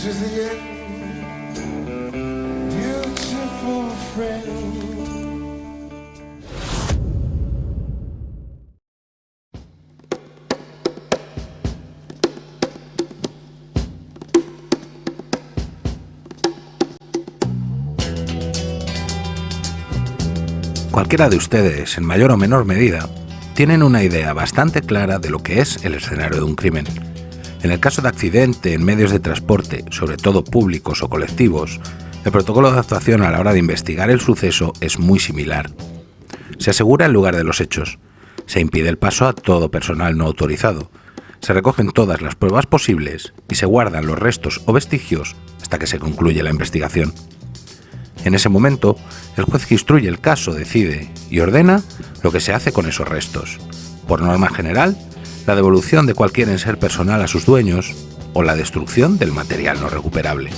is the end, beautiful friend. Cualquiera de ustedes, en mayor o menor medida, tienen una idea bastante clara de lo que es el escenario de un crimen. En el caso de accidente en medios de transporte, sobre todo públicos o colectivos, el protocolo de actuación a la hora de investigar el suceso es muy similar. Se asegura el lugar de los hechos, se impide el paso a todo personal no autorizado, se recogen todas las pruebas posibles y se guardan los restos o vestigios hasta que se concluye la investigación. En ese momento, el juez que instruye el caso decide y ordena lo que se hace con esos restos. Por norma general, la devolución de cualquier enser personal a sus dueños o la destrucción del material no recuperable.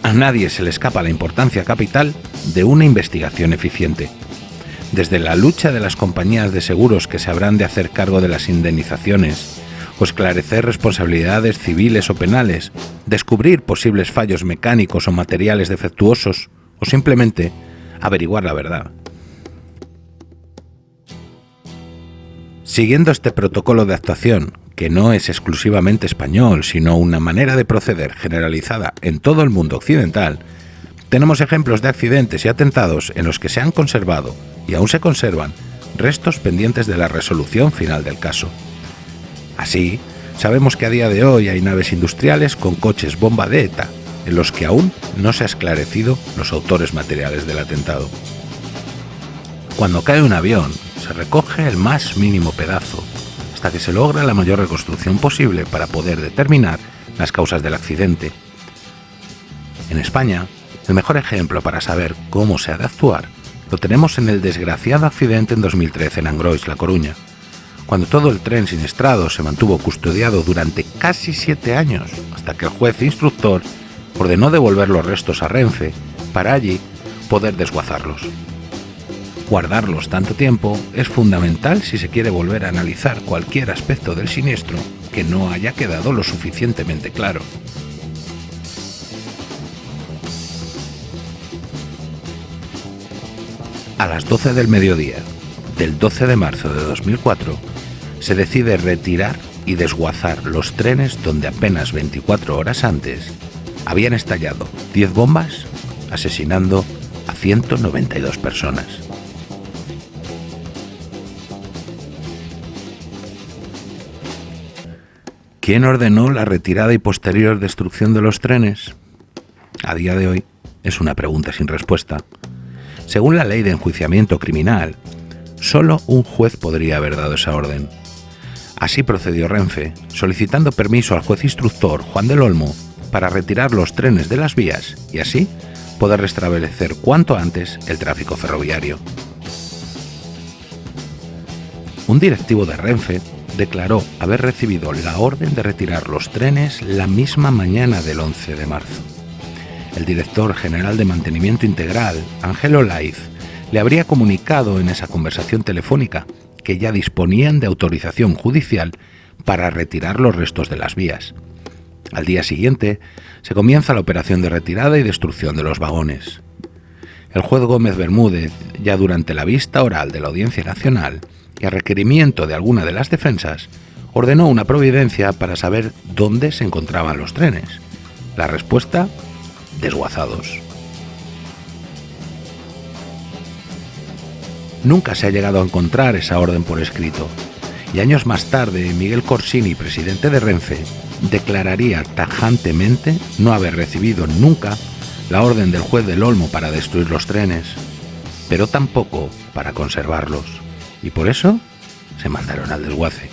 A nadie se le escapa la importancia capital de una investigación eficiente. Desde la lucha de las compañías de seguros que se habrán de hacer cargo de las indemnizaciones, o esclarecer responsabilidades civiles o penales, descubrir posibles fallos mecánicos o materiales defectuosos, o simplemente averiguar la verdad. Siguiendo este protocolo de actuación, que no es exclusivamente español, sino una manera de proceder generalizada en todo el mundo occidental, tenemos ejemplos de accidentes y atentados en los que se han conservado, y aún se conservan, restos pendientes de la resolución final del caso. Así, sabemos que a día de hoy hay naves industriales con coches bomba de ETA, en los que aún no se ha esclarecido los autores materiales del atentado. Cuando cae un avión, se recoge el más mínimo pedazo, hasta que se logra la mayor reconstrucción posible para poder determinar las causas del accidente. En España, el mejor ejemplo para saber cómo se ha de actuar lo tenemos en el desgraciado accidente en 2013 en Angrois, La Coruña, cuando todo el tren siniestrado se mantuvo custodiado durante casi 7 años, hasta que el juez instructor ordenó devolver los restos a Renfe para allí poder desguazarlos. Guardarlos tanto tiempo es fundamental si se quiere volver a analizar cualquier aspecto del siniestro que no haya quedado lo suficientemente claro. A las 12 del mediodía del 12 de marzo de 2004, se decide retirar y desguazar los trenes donde apenas 24 horas antes habían estallado 10 bombas, asesinando a 192 personas. ¿Quién ordenó la retirada y posterior destrucción de los trenes? A día de hoy es una pregunta sin respuesta. Según la ley de enjuiciamiento criminal, solo un juez podría haber dado esa orden. Así procedió Renfe, solicitando permiso al juez instructor Juan del Olmo para retirar los trenes de las vías y así poder restablecer cuanto antes el tráfico ferroviario. Un directivo de Renfe declaró haber recibido la orden de retirar los trenes la misma mañana del 11 de marzo. El director general de Mantenimiento Integral, Ángel Olaiz, le habría comunicado en esa conversación telefónica que ya disponían de autorización judicial para retirar los restos de las vías. Al día siguiente, se comienza la operación de retirada y destrucción de los vagones. El juez Gómez Bermúdez, ya durante la vista oral de la Audiencia Nacional y a requerimiento de alguna de las defensas, ordenó una providencia para saber dónde se encontraban los trenes. La respuesta: desguazados. Nunca se ha llegado a encontrar esa orden por escrito, y años más tarde Miguel Corsini, presidente de Renfe, declararía tajantemente no haber recibido nunca la orden del juez del Olmo para destruir los trenes, pero tampoco para conservarlos, y por eso se mandaron al desguace.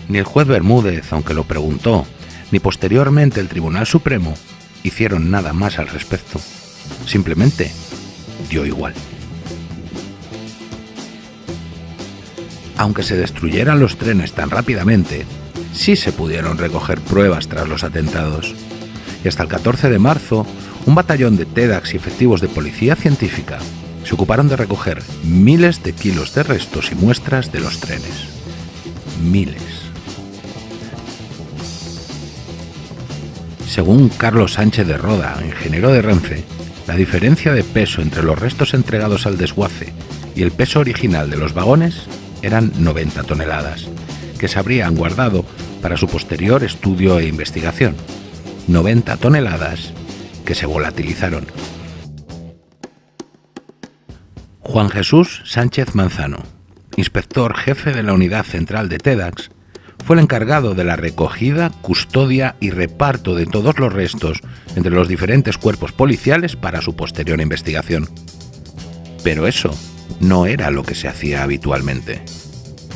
Ni el juez Bermúdez, aunque lo preguntó, ni posteriormente el Tribunal Supremo hicieron nada más al respecto. Simplemente dio igual. Aunque se destruyeran los trenes tan rápidamente, sí se pudieron recoger pruebas tras los atentados. Y hasta el 14 de marzo, un batallón de TEDx y efectivos de policía científica se ocuparon de recoger miles de kilos de restos y muestras de los trenes. Miles. Según Carlos Sánchez de Roda, ingeniero de Renfe, la diferencia de peso entre los restos entregados al desguace y el peso original de los vagones eran 90 toneladas, que se habrían guardado para su posterior estudio e investigación. 90 toneladas que se volatilizaron. Juan Jesús Sánchez Manzano, inspector jefe de la unidad central de TEDx, fue el encargado de la recogida, custodia y reparto de todos los restos entre los diferentes cuerpos policiales para su posterior investigación. Pero eso no era lo que se hacía habitualmente.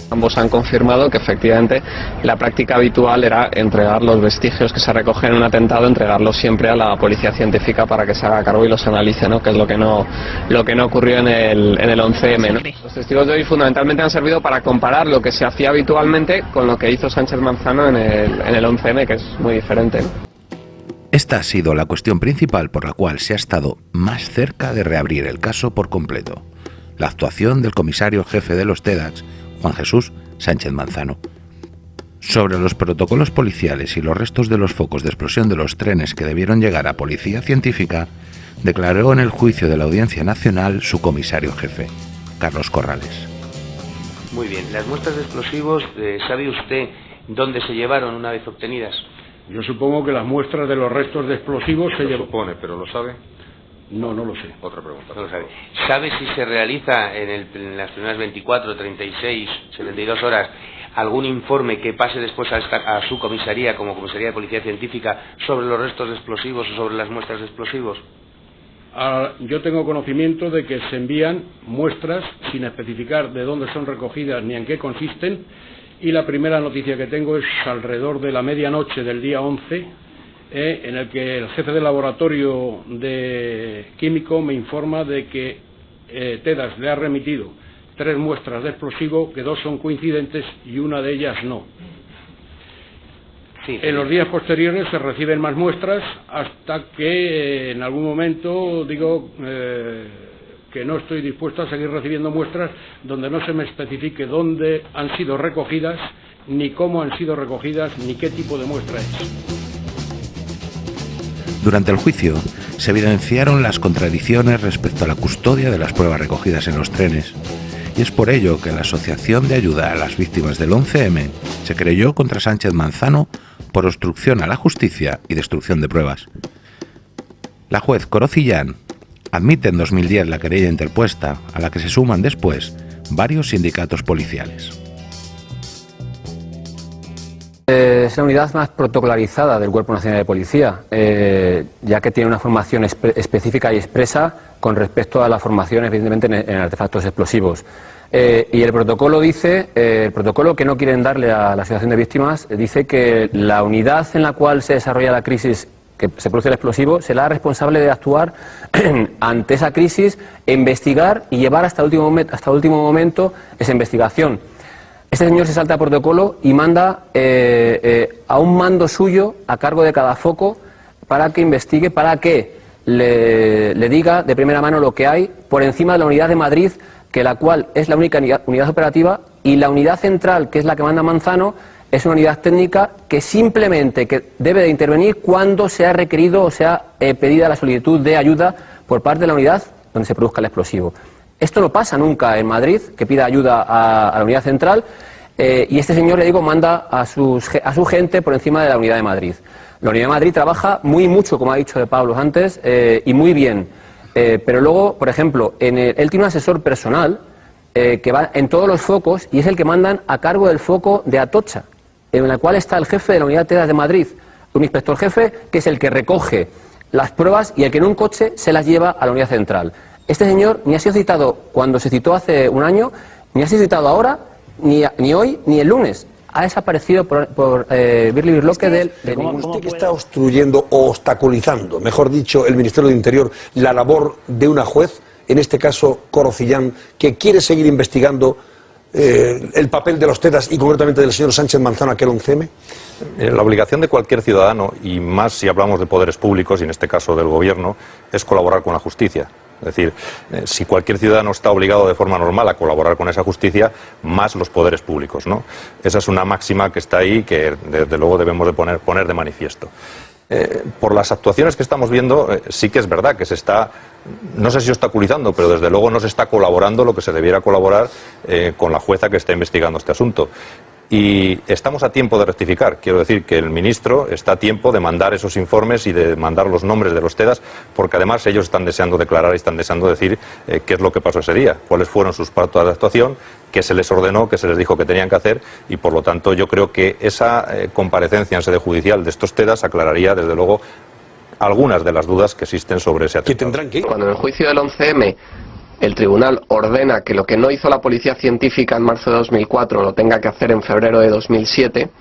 Ambos han confirmado que efectivamente la práctica habitual era entregar los vestigios que se recogen en un atentado, entregarlos siempre a la policía científica para que se haga cargo y los analice, ¿no? Que es lo que no ocurrió en el 11M, ¿no? Los testigos de hoy fundamentalmente han servido para comparar lo que se hacía habitualmente con lo que hizo Sánchez Manzano en el 11M, que es muy diferente, ¿no? Esta ha sido la cuestión principal por la cual se ha estado más cerca de reabrir el caso por completo: la actuación del comisario jefe de los TEDx, Juan Jesús Sánchez Manzano. Sobre los protocolos policiales y los restos de los focos de explosión de los trenes que debieron llegar a policía científica, declaró en el juicio de la Audiencia Nacional su comisario jefe, Carlos Corrales. Muy bien, las muestras de explosivos, ¿sabe usted dónde se llevaron una vez obtenidas? Yo supongo que las muestras de los restos de explosivos se llevan. Supone, pero ¿lo sabe? No, no lo sé. Otra pregunta. No lo sabe. ¿Sabe si se realiza en las primeras 24, 36, 72 horas algún informe que pase después a su comisaría, como comisaría de policía científica, sobre los restos de explosivos o sobre las muestras de explosivos? Yo tengo conocimiento de que se envían muestras sin especificar de dónde son recogidas ni en qué consisten, y la primera noticia que tengo es alrededor de la medianoche del día 11, en el que el jefe de laboratorio de químico me informa de que TEDx le ha remitido 3 muestras de explosivo, que 2 son coincidentes y una de ellas no. Sí. En los días posteriores se reciben más muestras hasta que en algún momento digo que no estoy dispuesto a seguir recibiendo muestras donde no se me especifique dónde han sido recogidas, ni cómo han sido recogidas, ni qué tipo de muestra es. Durante el juicio se evidenciaron las contradicciones respecto a la custodia de las pruebas recogidas en los trenes, y es por ello que la Asociación de Ayuda a las Víctimas del 11M se querelló contra Sánchez Manzano por obstrucción a la justicia y destrucción de pruebas. La juez Corocillán admite en 2010 la querella interpuesta, a la que se suman después varios sindicatos policiales. Es la unidad más protocolarizada del Cuerpo Nacional de Policía, ya que tiene una formación específica y expresa con respecto a la formación, evidentemente, en artefactos explosivos. Y el protocolo dice, el protocolo que no quieren darle a la Asociación de Víctimas, dice que la unidad en la cual se desarrolla la crisis que se produce el explosivo será responsable de actuar ante esa crisis, investigar y llevar hasta el último momento esa investigación. Este señor se salta el protocolo y manda a un mando suyo a cargo de cada foco para que investigue, para que le diga de primera mano lo que hay por encima de la unidad de Madrid, que la cual es la única unidad operativa, y la unidad central, que es la que manda Manzano, es una unidad técnica que simplemente debe de intervenir cuando se ha requerido o se ha pedida la solicitud de ayuda por parte de la unidad donde se produzca el explosivo. Esto no pasa nunca en Madrid, que pida ayuda a la unidad central, y este señor, le digo, manda a su gente por encima de la unidad de Madrid. La unidad de Madrid trabaja muy mucho, como ha dicho de Pablo antes, y muy bien. Pero luego, por ejemplo, él tiene un asesor personal que va en todos los focos y es el que mandan a cargo del foco de Atocha, en el cual está el jefe de la unidad TEDx de Madrid, un inspector jefe que es el que recoge las pruebas y el que en un coche se las lleva a la unidad central. Este señor ni ha sido citado cuando se citó hace un año, ni ha sido citado ahora, ni hoy, ni el lunes. Ha desaparecido por Birli Birloque de ningún... ¿Usted que está obstruyendo o obstaculizando, mejor dicho, el Ministerio de Interior, la labor de una juez, en este caso Corocillán, que quiere seguir investigando el papel de los TEDx y concretamente del señor Sánchez Manzano, aquel 11M? La obligación de cualquier ciudadano, y más si hablamos de poderes públicos, y en este caso del gobierno, es colaborar con la justicia. Es decir, si cualquier ciudadano está obligado de forma normal a colaborar con esa justicia, más los poderes públicos, ¿no? Esa es una máxima que está ahí, que desde luego debemos de poner de manifiesto. por las actuaciones que estamos viendo, sí que es verdad que se está, no sé si obstaculizando, pero desde luego no se está colaborando lo que se debiera colaborar con la jueza que está investigando este asunto. Y estamos a tiempo de rectificar. Quiero decir que el ministro está a tiempo de mandar esos informes y de mandar los nombres de los TEDAS, porque además ellos están deseando declarar y están deseando decir qué es lo que pasó ese día, cuáles fueron sus pautas de actuación, qué se les ordenó, qué se les dijo que tenían que hacer, y por lo tanto yo creo que esa comparecencia en sede judicial de estos TEDAS aclararía desde luego algunas de las dudas que existen sobre ese atentado. Cuando en el juicio del 11M el tribunal ordena que lo que no hizo la policía científica en marzo de 2004 lo tenga que hacer en febrero de 2007,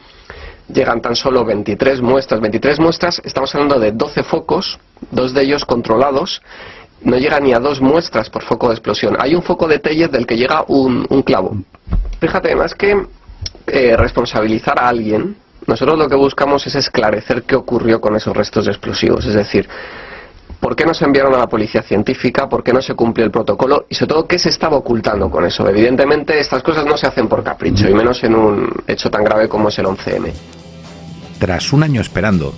llegan tan solo 23 muestras. 23 muestras, estamos hablando de 12 focos, 2 de ellos controlados, no llega ni a 2 muestras por foco de explosión. Hay un foco de Tellez del que llega un clavo. Fíjate, más que responsabilizar a alguien, nosotros lo que buscamos es esclarecer qué ocurrió con esos restos explosivos, es decir, ¿por qué no se enviaron a la policía científica? ¿Por qué no se cumplió el protocolo? Y sobre todo, ¿qué se estaba ocultando con eso? Evidentemente, estas cosas no se hacen por capricho, y menos en un hecho tan grave como es el 11M. Tras un año esperando,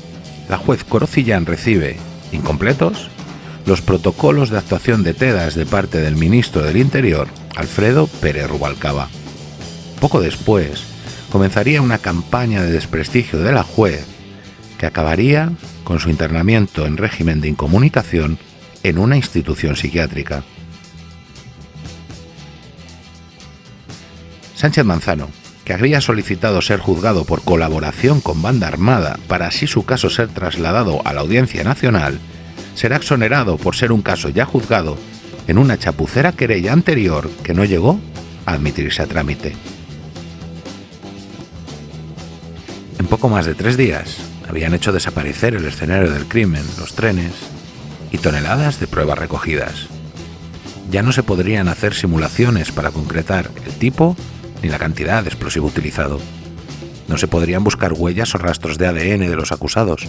la juez Corocillán recibe, incompletos, los protocolos de actuación de TEDAS de parte del ministro del Interior, Alfredo Pérez Rubalcaba. Poco después, comenzaría una campaña de desprestigio de la juez que acabaría con su internamiento en régimen de incomunicación en una institución psiquiátrica. Sánchez Manzano, que había solicitado ser juzgado por colaboración con banda armada para así su caso ser trasladado a la Audiencia Nacional, será exonerado por ser un caso ya juzgado en una chapucera querella anterior que no llegó a admitirse a trámite. En poco más de 3 días, habían hecho desaparecer el escenario del crimen, los trenes y toneladas de pruebas recogidas. Ya no se podrían hacer simulaciones para concretar el tipo ni la cantidad de explosivo utilizado. No se podrían buscar huellas o rastros de ADN de los acusados.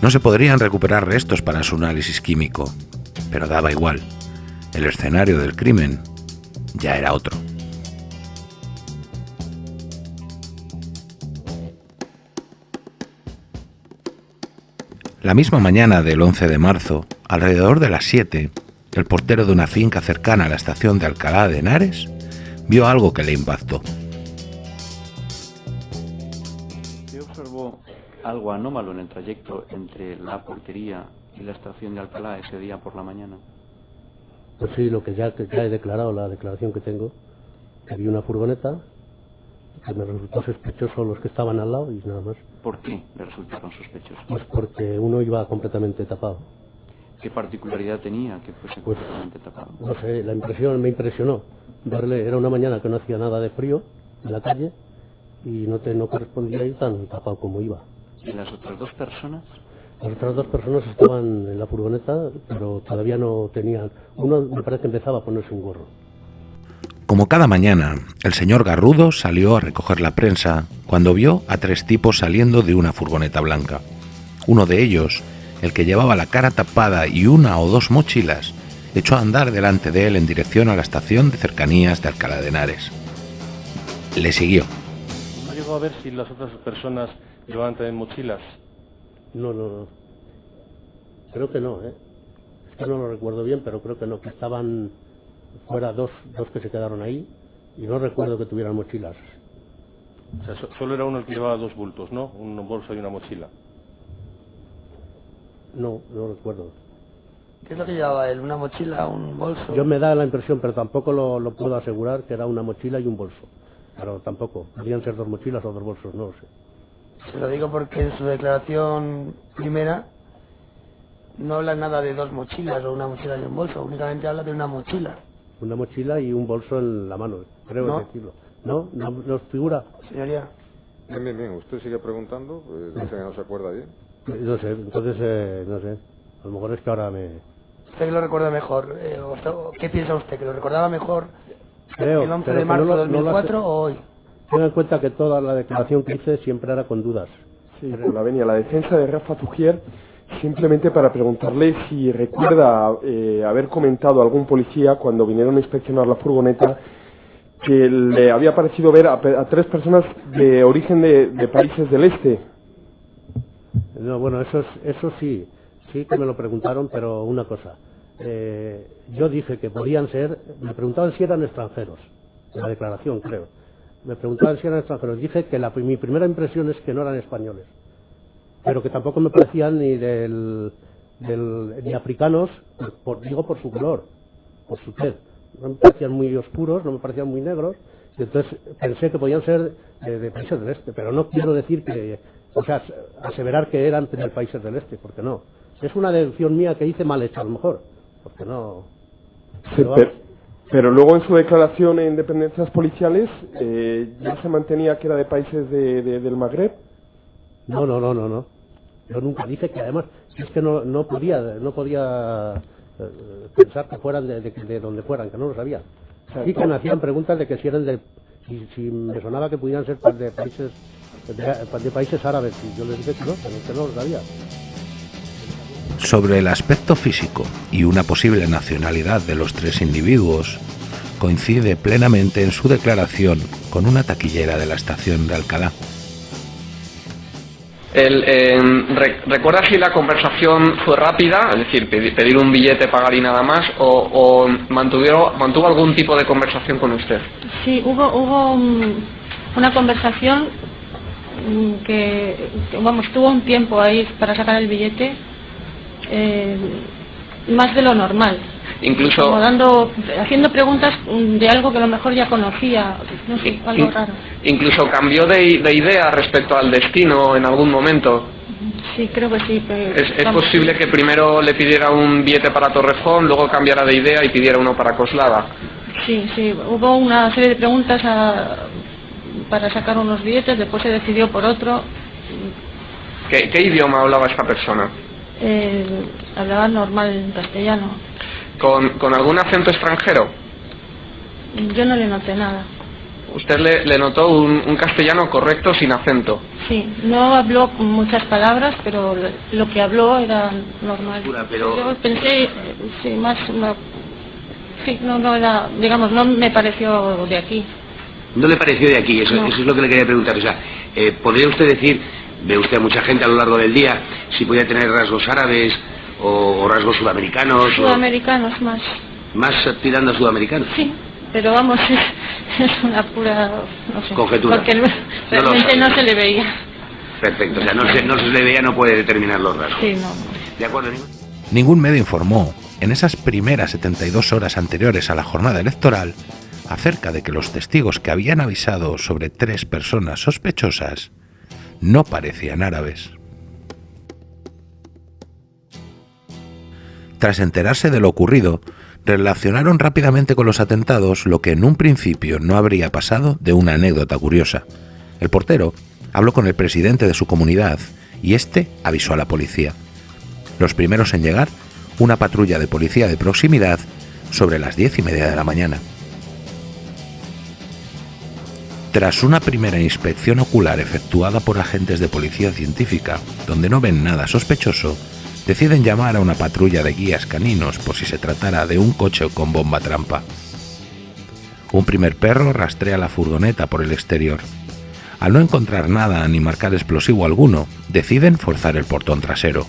No se podrían recuperar restos para su análisis químico. Pero daba igual. El escenario del crimen ya era otro. La misma mañana del 11 de marzo, alrededor de las 7, el portero de una finca cercana a la estación de Alcalá de Henares vio algo que le impactó. ¿Usted observó algo anómalo en el trayecto entre la portería y la estación de Alcalá ese día por la mañana? Pues sí, lo que ya he declarado, la declaración que tengo, que vi una furgoneta, que me resultó sospechoso los que estaban al lado y nada más. ¿Por qué le resultaron sospechosos? Pues porque uno iba completamente tapado. ¿Qué particularidad tenía que fuese completamente tapado? No sé, la impresión me impresionó. Verle, era una mañana que no hacía nada de frío en la calle y no correspondía ir tan tapado como iba. ¿Y las otras 2 personas? Las otras 2 personas estaban en la furgoneta, pero todavía no tenían... Uno me parece que empezaba a ponerse un gorro. Como cada mañana, el señor Garrudo salió a recoger la prensa cuando vio a 3 tipos saliendo de una furgoneta blanca. Uno de ellos, el que llevaba la cara tapada y 1 o 2 mochilas, echó a andar delante de él en dirección a la estación de cercanías de Alcalá de Henares. Le siguió. ¿No llegó a ver si las otras personas llevaban también mochilas? No. Creo que no, Es que no lo recuerdo bien, pero creo que no, que estaban fuera dos que se quedaron ahí y no recuerdo que tuvieran mochilas. O sea, solo era uno el que llevaba 2 bultos, ¿no? Un bolso y una mochila. No recuerdo. ¿Qué es lo que llevaba él? ¿Una mochila, un bolso? Yo me da la impresión, pero tampoco lo puedo asegurar, que era una mochila y un bolso. Pero tampoco. Podrían ser 2 mochilas o 2 bolsos, no lo sé. Se lo digo porque en su declaración primera no habla nada de 2 mochilas o una mochila y un bolso, únicamente habla de una mochila. Una mochila y un bolso en la mano, creo ¿No? decirlo. ¿No os figura? Señoría. Bien. Usted sigue preguntando, dice que no se acuerda bien. No sé, entonces, no sé. A lo mejor es que ahora me... ¿Usted que lo recuerda mejor? ¿Qué piensa usted? ¿Que lo recordaba mejor Creo, el 11 de marzo de 2004 o hoy? Tenga en cuenta que toda la declaración que hice siempre era con dudas. Sí, la venía la defensa de Rafa Tugier, simplemente para preguntarle si recuerda haber comentado a algún policía cuando vinieron a inspeccionar la furgoneta que le había parecido ver a 3 personas de origen de países del este. No, bueno, eso sí que me lo preguntaron, pero una cosa. Yo dije que podían ser, me preguntaban si eran extranjeros, en la declaración creo. Me preguntaban si eran extranjeros. Dije que mi primera impresión es que no eran españoles, pero que tampoco me parecían ni africanos, digo por su color, por su tez. No me parecían muy oscuros, no me parecían muy negros, y entonces pensé que podían ser de países del este, pero no quiero decir que, o sea, aseverar que eran de países del este, porque no. Es una deducción mía que hice mal hecha a lo mejor, porque no. Sí, pero luego en su declaración en dependencias policiales ya se mantenía que era de países del Magreb. No. Yo nunca dije que además es que no podía pensar que fueran de donde fueran, que no lo sabía. Sí que me hacían preguntas de que si eran si me sonaba que pudieran ser de países árabes, y yo les dije que no lo sabía. Sobre el aspecto físico y una posible nacionalidad de los tres individuos, coincide plenamente en su declaración con una taquillera de la estación de Alcalá. ¿Recuerda si la conversación fue rápida, es decir, pedir un billete, pagar y nada más, o mantuvo algún tipo de conversación con usted? Sí, hubo una conversación que tuvo un tiempo ahí para sacar el billete, más de lo normal. Incluso como haciendo preguntas de algo que a lo mejor ya conocía, no sé, algo raro. Incluso cambió de idea respecto al destino en algún momento. Sí, creo que sí. ¿Es posible que primero le pidiera un billete para Torrejón, luego cambiara de idea y pidiera uno para Coslada? Sí, hubo una serie de preguntas para sacar unos billetes, después se decidió por otro. ¿Qué idioma hablaba esta persona? Hablaba normal en castellano. ¿Con algún acento extranjero? Yo no le noté nada. ¿Usted le notó un castellano correcto sin acento? Sí, no habló muchas palabras, pero lo que habló era normal. Pero... Yo pensé, sí, más... no era, digamos, no me pareció de aquí. ¿No le pareció de aquí? Eso es lo que le quería preguntar. O sea, ¿podría usted decir, ve usted a mucha gente a lo largo del día, si podía tener rasgos árabes o rasgos sudamericanos? Sudamericanos más. ¿Más tirando a sudamericanos? Sí, pero vamos, es una pura, no sé, conjetura. Porque realmente no se le veía. Perfecto, o sea, no se le veía, no puede determinar los rasgos. Sí, no. ¿De acuerdo? Ningún medio informó, en esas primeras 72 horas anteriores a la jornada electoral, acerca de que los testigos que habían avisado sobre 3 personas sospechosas no parecían árabes. Tras enterarse de lo ocurrido, relacionaron rápidamente con los atentados lo que en un principio no habría pasado de una anécdota curiosa. El portero habló con el presidente de su comunidad y este avisó a la policía. Los primeros en llegar, una patrulla de policía de proximidad sobre las 10:30 de la mañana. Tras una primera inspección ocular efectuada por agentes de policía científica, donde no ven nada sospechoso, deciden llamar a una patrulla de guías caninos por si se tratara de un coche con bomba trampa. Un primer perro rastrea la furgoneta por el exterior. Al no encontrar nada ni marcar explosivo alguno, deciden forzar el portón trasero.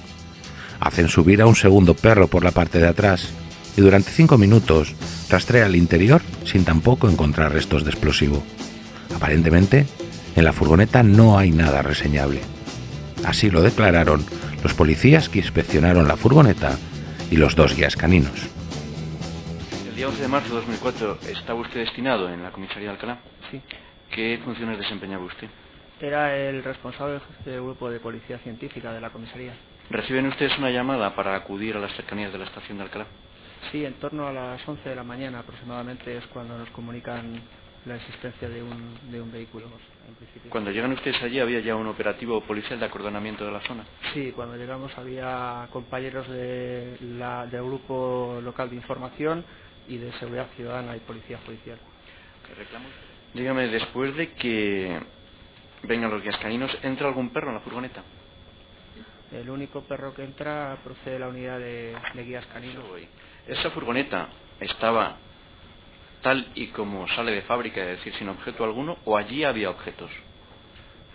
Hacen subir a un segundo perro por la parte de atrás y durante 5 minutos rastrea el interior sin tampoco encontrar restos de explosivo. Aparentemente, en la furgoneta no hay nada reseñable. Así lo declararon los policías que inspeccionaron la furgoneta y los 2 guías caninos. El día 11 de marzo de 2004 estaba usted destinado en la comisaría de Alcalá. Sí. ¿Qué funciones desempeñaba usted? Era el responsable del grupo de policía científica de la comisaría. ¿Reciben ustedes una llamada para acudir a las cercanías de la estación de Alcalá? Sí, en torno a las 11 de la mañana aproximadamente es cuando nos comunican la existencia de un vehículo. En principio. Cuando llegan ustedes allí, ¿había ya un operativo policial de acordonamiento de la zona? Sí, cuando llegamos había compañeros del grupo local de información y de seguridad ciudadana y policía judicial. ¿Qué reclamos? Dígame, después de que vengan los guías caninos, ¿entra algún perro en la furgoneta? El único perro que entra procede de la unidad de guías caninos. ¿Esa furgoneta estaba tal y como sale de fábrica, es decir, sin objeto alguno, o allí había objetos?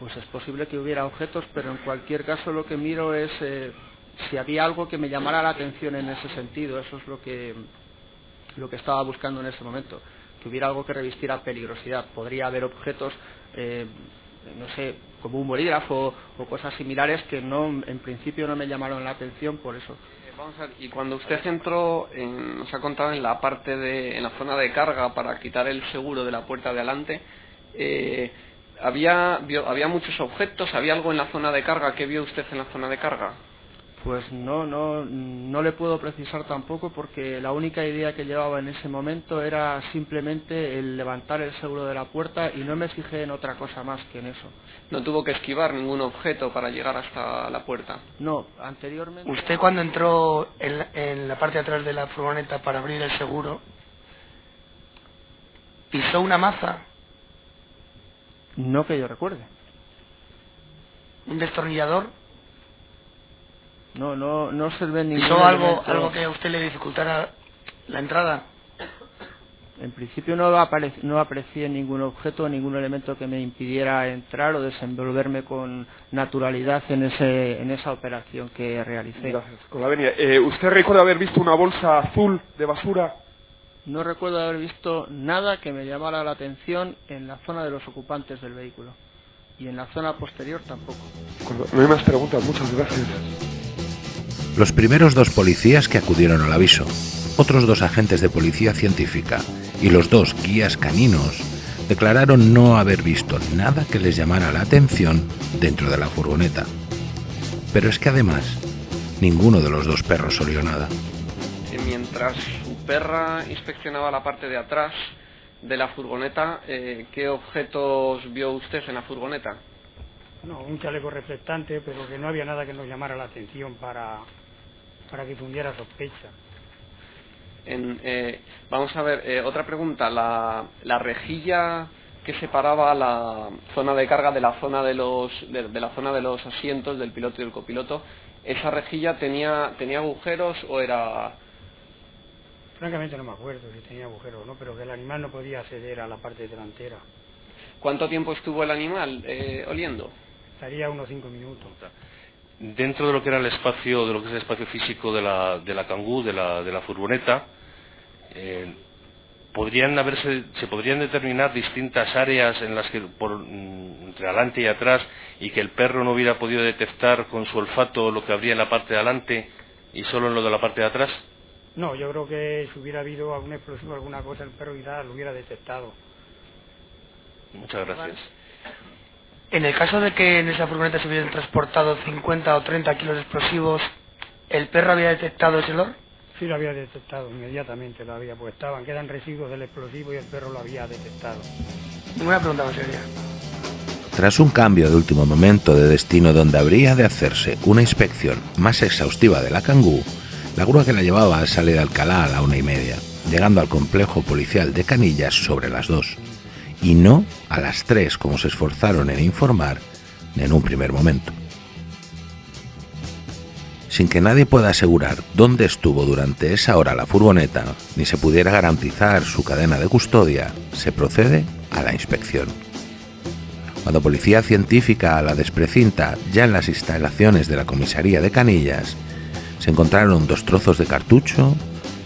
Pues es posible que hubiera objetos, pero en cualquier caso lo que miro es si había algo que me llamara la atención en ese sentido. Eso es lo que estaba buscando en ese momento, que hubiera algo que revistiera peligrosidad. Podría haber objetos, no sé, como un bolígrafo o cosas similares que en principio no me llamaron la atención por eso. Vamos a ver, y cuando usted entró, nos ha contado en la zona de carga para quitar el seguro de la puerta de adelante, había muchos objetos, ¿había algo en la zona de carga? ¿Qué vio usted en la zona de carga? Pues no le puedo precisar tampoco, porque la única idea que llevaba en ese momento era simplemente el levantar el seguro de la puerta y no me fijé en otra cosa más que en eso. ¿No tuvo que esquivar ningún objeto para llegar hasta la puerta? No, anteriormente... ¿Usted cuando entró en la parte de atrás de la furgoneta para abrir el seguro, pisó una maza? No que yo recuerde. ¿Un destornillador? No observé ningún ¿Pisó elemento. algo que a usted le dificultara la entrada? En principio no aprecié ningún objeto, ningún elemento que me impidiera entrar o desenvolverme con naturalidad en esa operación que realicé. Gracias. Con la venia. ¿Usted recuerda haber visto una bolsa azul de basura? No recuerdo haber visto nada que me llamara la atención en la zona de los ocupantes del vehículo. Y en la zona posterior tampoco. No hay más preguntas, muchas gracias. Los primeros 2 policías que acudieron al aviso, otros 2 agentes de policía científica y los 2 guías caninos declararon no haber visto nada que les llamara la atención dentro de la furgoneta. Pero es que además, ninguno de los 2 perros olió nada. Mientras su perra inspeccionaba la parte de atrás de la furgoneta, ¿qué objetos vio usted en la furgoneta? No, un chaleco reflectante, pero que no había nada que nos llamara la atención para que fundiera sospecha. Vamos a ver, otra pregunta. La rejilla que separaba la zona de carga de la zona de los asientos del piloto y del copiloto, ¿esa rejilla tenía agujeros o era...? Francamente no me acuerdo si tenía agujeros o no, pero que el animal no podía acceder a la parte delantera. ¿Cuánto tiempo estuvo el animal oliendo? Estaría unos 5 minutos. Dentro de lo que era el espacio, de lo que es el espacio físico de la Kangoo, de la furgoneta, se podrían determinar distintas áreas en las que entre adelante y atrás, y que el perro no hubiera podido detectar con su olfato lo que habría en la parte de adelante y solo en lo de la parte de atrás. No, yo creo que si hubiera habido algún explosivo, alguna cosa, el perro quizás lo hubiera detectado. Muchas gracias. En el caso de que en esa furgoneta se hubieran transportado 50 o 30 kilos de explosivos, ¿el perro había detectado ese olor? Sí, lo había detectado, inmediatamente lo había, pues quedan residuos del explosivo y el perro lo había detectado. Ninguna pregunta más seria. Tras un cambio de último momento de destino donde habría de hacerse una inspección más exhaustiva de la Kangoo, la grúa que la llevaba sale de Alcalá a la 1:30, llegando al complejo policial de Canillas sobre las 2, y no a las 3 como se esforzaron en informar en un primer momento. Sin que nadie pueda asegurar dónde estuvo durante esa hora la furgoneta, ni se pudiera garantizar su cadena de custodia, se procede a la inspección. Cuando Policía Científica la desprecinta ya en las instalaciones de la comisaría de Canillas, se encontraron 2 trozos de cartucho,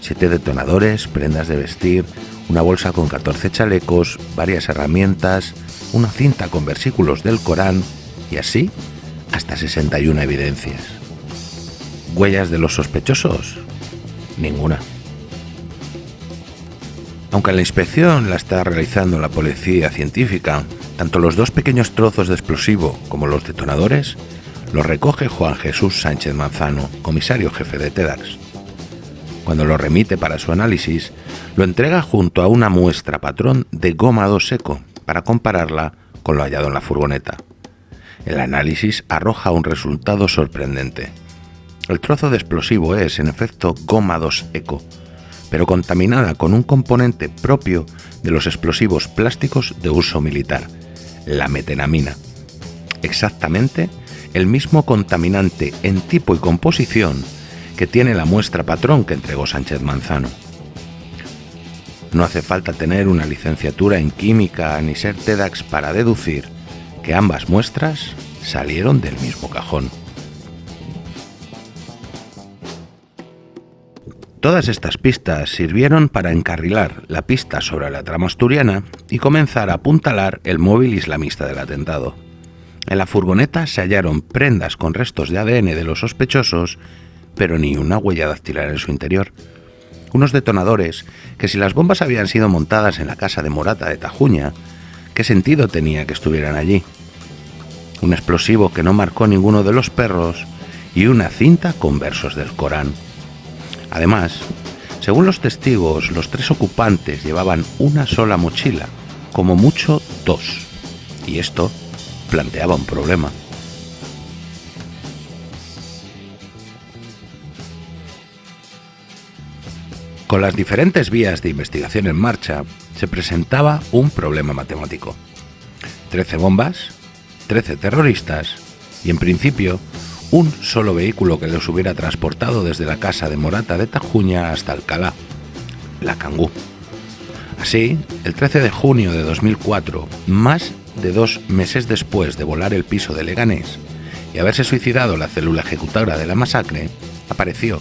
7 detonadores, prendas de vestir, una bolsa con 14 chalecos, varias herramientas, una cinta con versículos del Corán y así hasta 61 evidencias. ¿Huellas de los sospechosos? Ninguna. Aunque la inspección la está realizando la Policía Científica, tanto los 2 pequeños trozos de explosivo como los detonadores los recoge Juan Jesús Sánchez Manzano, comisario jefe de TEDx. Cuando lo remite para su análisis, lo entrega junto a una muestra patrón de gómado seco para compararla con lo hallado en la furgoneta. El análisis arroja un resultado sorprendente. El trozo de explosivo es, en efecto, gómado seco, pero contaminada con un componente propio de los explosivos plásticos de uso militar, la metenamina. Exactamente el mismo contaminante en tipo y composición que tiene la muestra patrón que entregó Sánchez Manzano. No hace falta tener una licenciatura en química ni ser TEDx para deducir que ambas muestras salieron del mismo cajón. Todas estas pistas sirvieron para encarrilar la pista sobre la trama asturiana y comenzar a apuntalar el móvil islamista del atentado. En la furgoneta se hallaron prendas con restos de ADN de los sospechosos, pero ni una huella dactilar en su interior. Unos detonadores que, si las bombas habían sido montadas en la casa de Morata de Tajuña, ¿qué sentido tenía que estuvieran allí? Un explosivo que no marcó ninguno de los perros y una cinta con versos del Corán. Además, según los testigos, los 3 ocupantes llevaban una sola mochila, como mucho 2, y esto planteaba un problema. Con las diferentes vías de investigación en marcha, se presentaba un problema matemático. 13 bombas, 13 terroristas y, en principio, un solo vehículo que los hubiera transportado desde la casa de Morata de Tajuña hasta Alcalá, la Kangoo. Así, el 13 de junio de 2004, más de 2 meses después de volar el piso de Leganés y haberse suicidado la célula ejecutora de la masacre, apareció,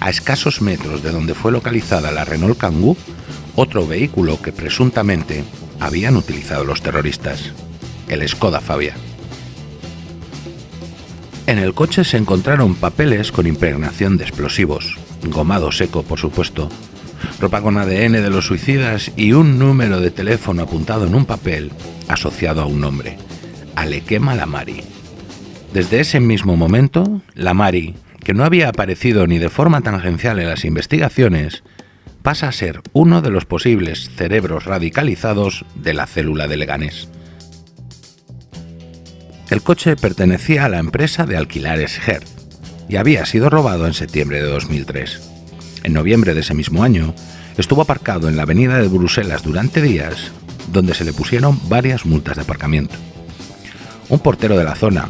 a escasos metros de donde fue localizada la Renault Kangoo, otro vehículo que presuntamente habían utilizado los terroristas, el Skoda Fabia. En el coche se encontraron papeles con impregnación de explosivos, gomado seco por supuesto, ropa con ADN de los suicidas y un número de teléfono apuntado en un papel asociado a un nombre, Alequema Lamari. Desde ese mismo momento, Lamari, que no había aparecido ni de forma tangencial en las investigaciones, pasa a ser uno de los posibles cerebros radicalizados de la célula de Leganés. El coche pertenecía a la empresa de alquileres Hertz y había sido robado en septiembre de 2003. En noviembre de ese mismo año, estuvo aparcado en la avenida de Bruselas durante días, donde se le pusieron varias multas de aparcamiento. Un portero de la zona,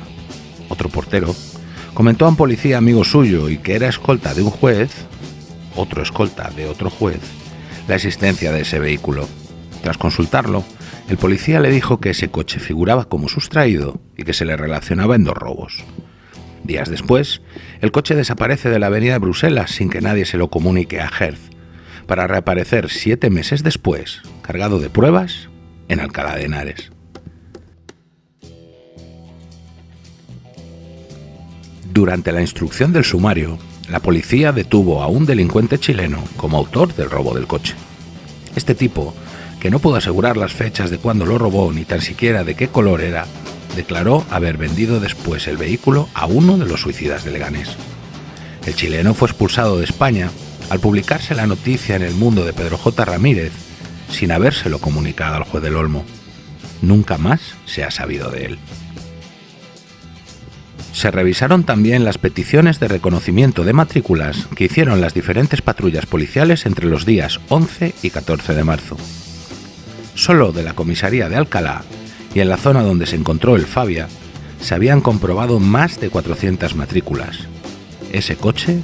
otro portero, comentó a un policía amigo suyo y que era escolta de un juez, otro escolta de otro juez, la existencia de ese vehículo. Tras consultarlo, el policía le dijo que ese coche figuraba como sustraído y que se le relacionaba en 2 robos. Días después, el coche desaparece de la avenida de Bruselas sin que nadie se lo comunique a Hertz, para reaparecer 7 meses después, cargado de pruebas, en Alcalá de Henares. Durante la instrucción del sumario, la policía detuvo a un delincuente chileno como autor del robo del coche. Este tipo, que no pudo asegurar las fechas de cuándo lo robó ni tan siquiera de qué color era, declaró haber vendido después el vehículo a uno de los suicidas de Leganés. El chileno fue expulsado de España al publicarse la noticia en El Mundo de Pedro J. Ramírez, sin habérselo comunicado al juez del Olmo. Nunca más se ha sabido de él. Se revisaron también las peticiones de reconocimiento de matrículas que hicieron las diferentes patrullas policiales entre los días 11 y 14 de marzo. Solo de la comisaría de Alcalá y en la zona donde se encontró el Fabia se habían comprobado más de 400 matrículas. Ese coche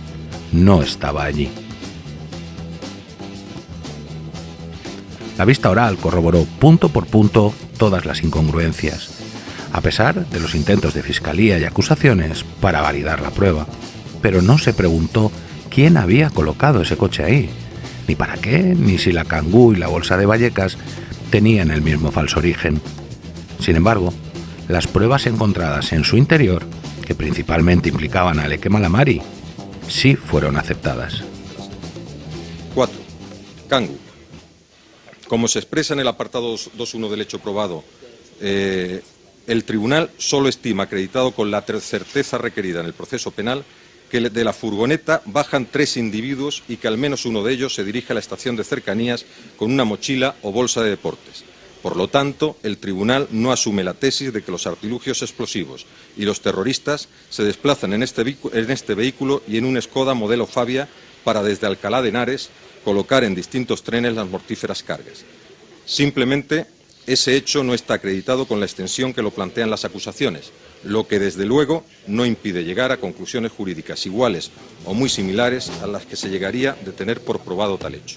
no estaba allí. La vista oral corroboró punto por punto todas las incongruencias, a pesar de los intentos de fiscalía y acusaciones para validar la prueba, pero no se preguntó quién había colocado ese coche ahí, ni para qué, ni si la Kangoo y la bolsa de Vallecas tenían el mismo falso origen. Sin embargo, las pruebas encontradas en su interior, que principalmente implicaban a Alequema Lamari, sí fueron aceptadas. 4. Kangoo. Como se expresa en el apartado 2.1 del hecho probado, el tribunal solo estima, acreditado con la certeza requerida en el proceso penal, que de la furgoneta bajan 3 individuos y que al menos uno de ellos se dirige a la estación de cercanías con una mochila o bolsa de deportes. Por lo tanto, el tribunal no asume la tesis de que los artilugios explosivos y los terroristas se desplazan en este vehículo y en un Skoda modelo Fabia para desde Alcalá de Henares colocar en distintos trenes las mortíferas cargas. Simplemente, ese hecho no está acreditado con la extensión que lo plantean las acusaciones, lo que desde luego no impide llegar a conclusiones jurídicas iguales o muy similares a las que se llegaría de tener por probado tal hecho.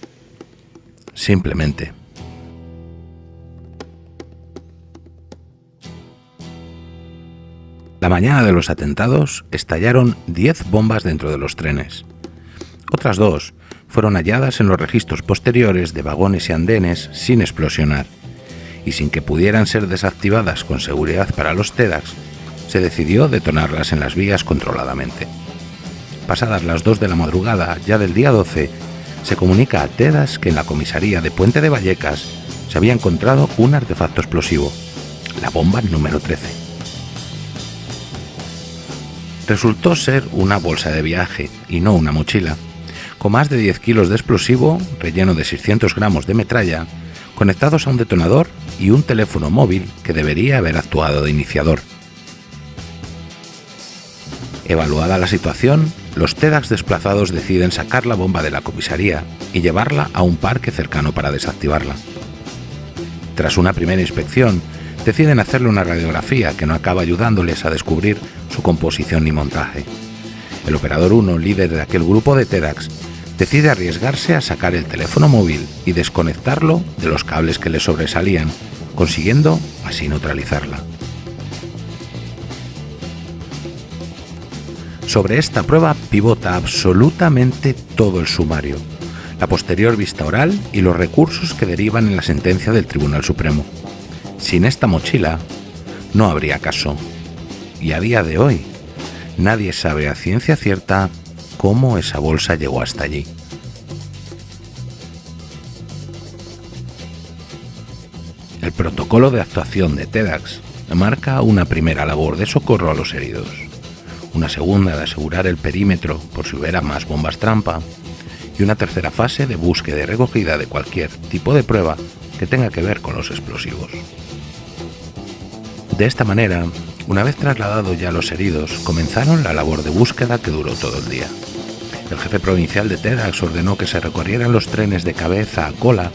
Simplemente. mañana de los atentados estallaron 10 bombas dentro de los trenes. Otras 2 fueron halladas en los registros posteriores de vagones y andenes sin explosionar, y sin que pudieran ser desactivadas con seguridad para los TEDx, se decidió detonarlas en las vías controladamente. Pasadas las 2 de la madrugada, ya del día 12, se comunica a TEDx que en la comisaría de Puente de Vallecas se había encontrado un artefacto explosivo, la bomba número 13. Resultó ser una bolsa de viaje y no una mochila, con más de 10 kilos de explosivo, relleno de 600 gramos de metralla, conectados a un detonador y un teléfono móvil que debería haber actuado de iniciador. Evaluada la situación, los TEDx desplazados deciden sacar la bomba de la comisaría y llevarla a un parque cercano para desactivarla. Tras una primera inspección, deciden hacerle una radiografía que no acaba ayudándoles a descubrir su composición ni montaje. El operador 1, líder de aquel grupo de TEDx, decide arriesgarse a sacar el teléfono móvil y desconectarlo de los cables que le sobresalían, consiguiendo así neutralizarla. Sobre esta prueba pivota absolutamente todo el sumario, la posterior vista oral y los recursos que derivan en la sentencia del Tribunal Supremo. Sin esta mochila no habría caso, y a día de hoy nadie sabe a ciencia cierta cómo esa bolsa llegó hasta allí. El protocolo de actuación de TEDx marca una primera labor de socorro a los heridos, una segunda de asegurar el perímetro por si hubiera más bombas trampa, y una tercera fase de búsqueda y recogida de cualquier tipo de prueba que tenga que ver con los explosivos. De esta manera, una vez trasladados ya los heridos, comenzaron la labor de búsqueda que duró todo el día. El jefe provincial de TEDx ordenó que se recorrieran los trenes de cabeza a cola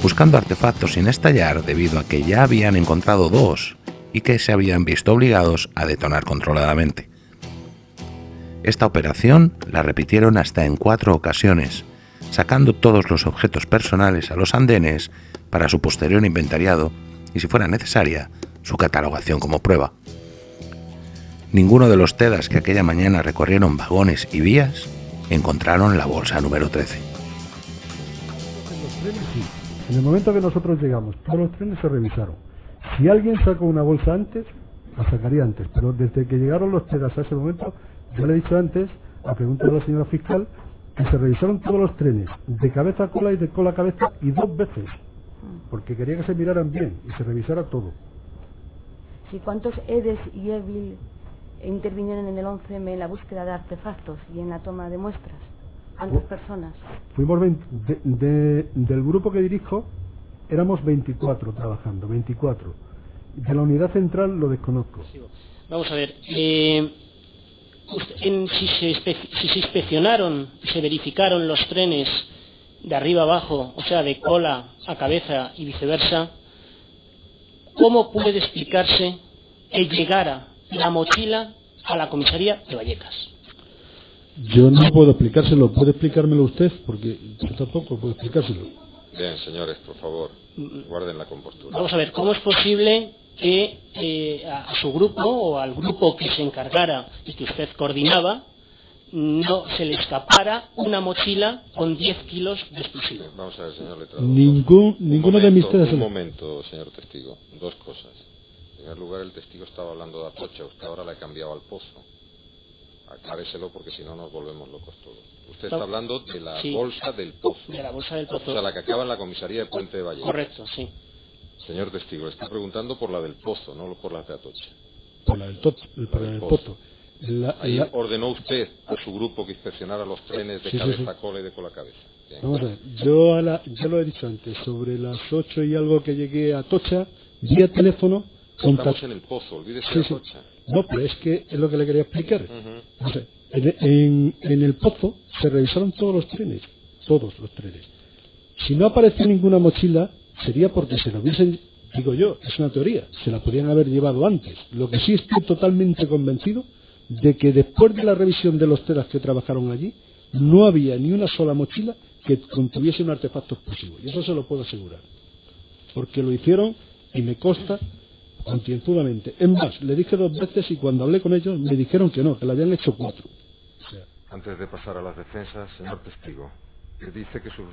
buscando artefactos sin estallar debido a que ya habían encontrado 2 y que se habían visto obligados a detonar controladamente. Esta operación la repitieron hasta en 4 ocasiones, sacando todos los objetos personales a los andenes para su posterior inventariado y, si fuera necesaria, su catalogación como prueba. Ninguno de los TEDx que aquella mañana recorrieron vagones y vías encontraron la bolsa número 13. En el momento que nosotros llegamos, todos los trenes se revisaron. Si alguien sacó una bolsa antes, la sacaría antes, pero desde que llegaron los TEDx a ese momento, yo le he dicho antes, a pregunta de la señora fiscal, que se revisaron todos los trenes, de cabeza a cola y de cola a cabeza, y 2 veces, porque quería que se miraran bien y se revisara todo. ¿Y cuántos EDES y EVIL intervinieron en el 11M en la búsqueda de artefactos y en la toma de muestras? ¿Cuántas personas? Fuimos del grupo que dirijo, éramos 24 trabajando, 24. De la unidad central lo desconozco. Vamos a ver, si se inspeccionaron, se verificaron los trenes de arriba abajo, o sea, de cola a cabeza y viceversa, ¿cómo puede explicarse que llegara la mochila a la comisaría de Vallecas? Yo no puedo explicárselo, ¿puede explicármelo usted? Porque yo tampoco puedo explicárselo. Bien, señores, por favor, guarden la compostura. Vamos a ver, ¿cómo es posible que a su grupo o al grupo que se encargara y que usted coordinaba no se le escapara una mochila con 10 kilos de explosivo? Vamos a ver, señor letrado. Ninguno de mis ustedes. Un momento, señor testigo. 2 cosas. En primer lugar, el testigo estaba hablando de Atocha. Usted ahora le ha cambiado al pozo. Acláreselo porque si no nos volvemos locos todos. Usted está hablando de la bolsa del pozo. De la bolsa del pozo. O sea, la que acaba en la comisaría de Puente de Vallecas. Correcto, sí. Señor testigo, le está preguntando por la del pozo, no por la de Atocha. Por la del pozo. Ahí ordenó usted a su grupo que inspeccionara los trenes de cabeza a cola y de cola a cabeza. Bien. Vamos a ver, yo lo he dicho antes, sobre las 8 y algo que llegué a Atocha, vía teléfono... Estamos en el pozo, olvídese de Atocha. No, pero es que es lo que le quería explicar. O sea, en el pozo se revisaron todos los trenes. Si no apareció ninguna mochila, sería porque se la hubiesen, digo yo, es una teoría, se la podían haber llevado antes. Lo que sí estoy totalmente convencido de que después de la revisión de los TEDx que trabajaron allí, no había ni una sola mochila que contuviese un artefacto explosivo. Y eso se lo puedo asegurar. Porque lo hicieron y me consta concienzudamente. Es más, le dije 2 veces y cuando hablé con ellos me dijeron que no, que le habían hecho 4. O sea, antes de pasar a las defensas, señor testigo, que dice que sus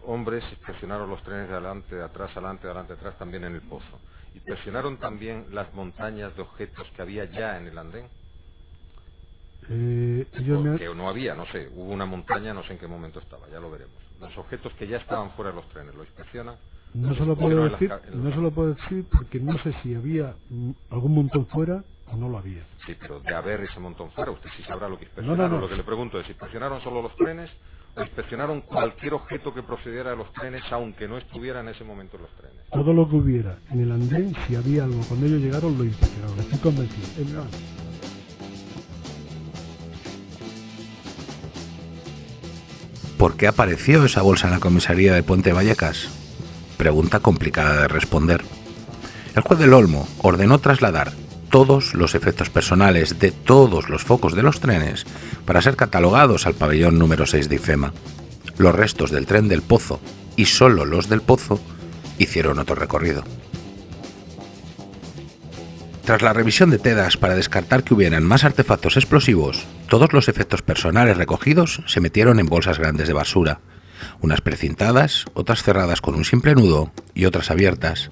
hombres inspeccionaron los trenes de adelante, atrás, atrás, también en el pozo. ¿Inspeccionaron también las montañas de objetos que había ya en el andén? Que no había, no sé, hubo una montaña, no sé en qué momento estaba, ya lo veremos. Los objetos que ya estaban fuera de los trenes, ¿lo inspeccionan? No se lo puedo decir porque no sé si había algún montón fuera o no lo había. Sí, pero de haber ese montón fuera, usted sí sabrá lo que inspeccionaron. No. Lo que le pregunto es, ¿inspeccionaron solo los trenes o inspeccionaron cualquier objeto que procediera de los trenes, aunque no estuviera en ese momento en los trenes? Todo lo que hubiera en el andén, si había algo, cuando ellos llegaron lo inspeccionaron, estoy convencido. ¿Por qué apareció esa bolsa en la comisaría de Puente Vallecas? Pregunta complicada de responder. El juez del Olmo ordenó trasladar todos los efectos personales de todos los focos de los trenes para ser catalogados al pabellón número 6 de IFEMA. Los restos del tren del Pozo, y solo los del Pozo, hicieron otro recorrido. Tras la revisión de TEDAS para descartar que hubieran más artefactos explosivos, todos los efectos personales recogidos se metieron en bolsas grandes de basura, unas precintadas, otras cerradas con un simple nudo y otras abiertas.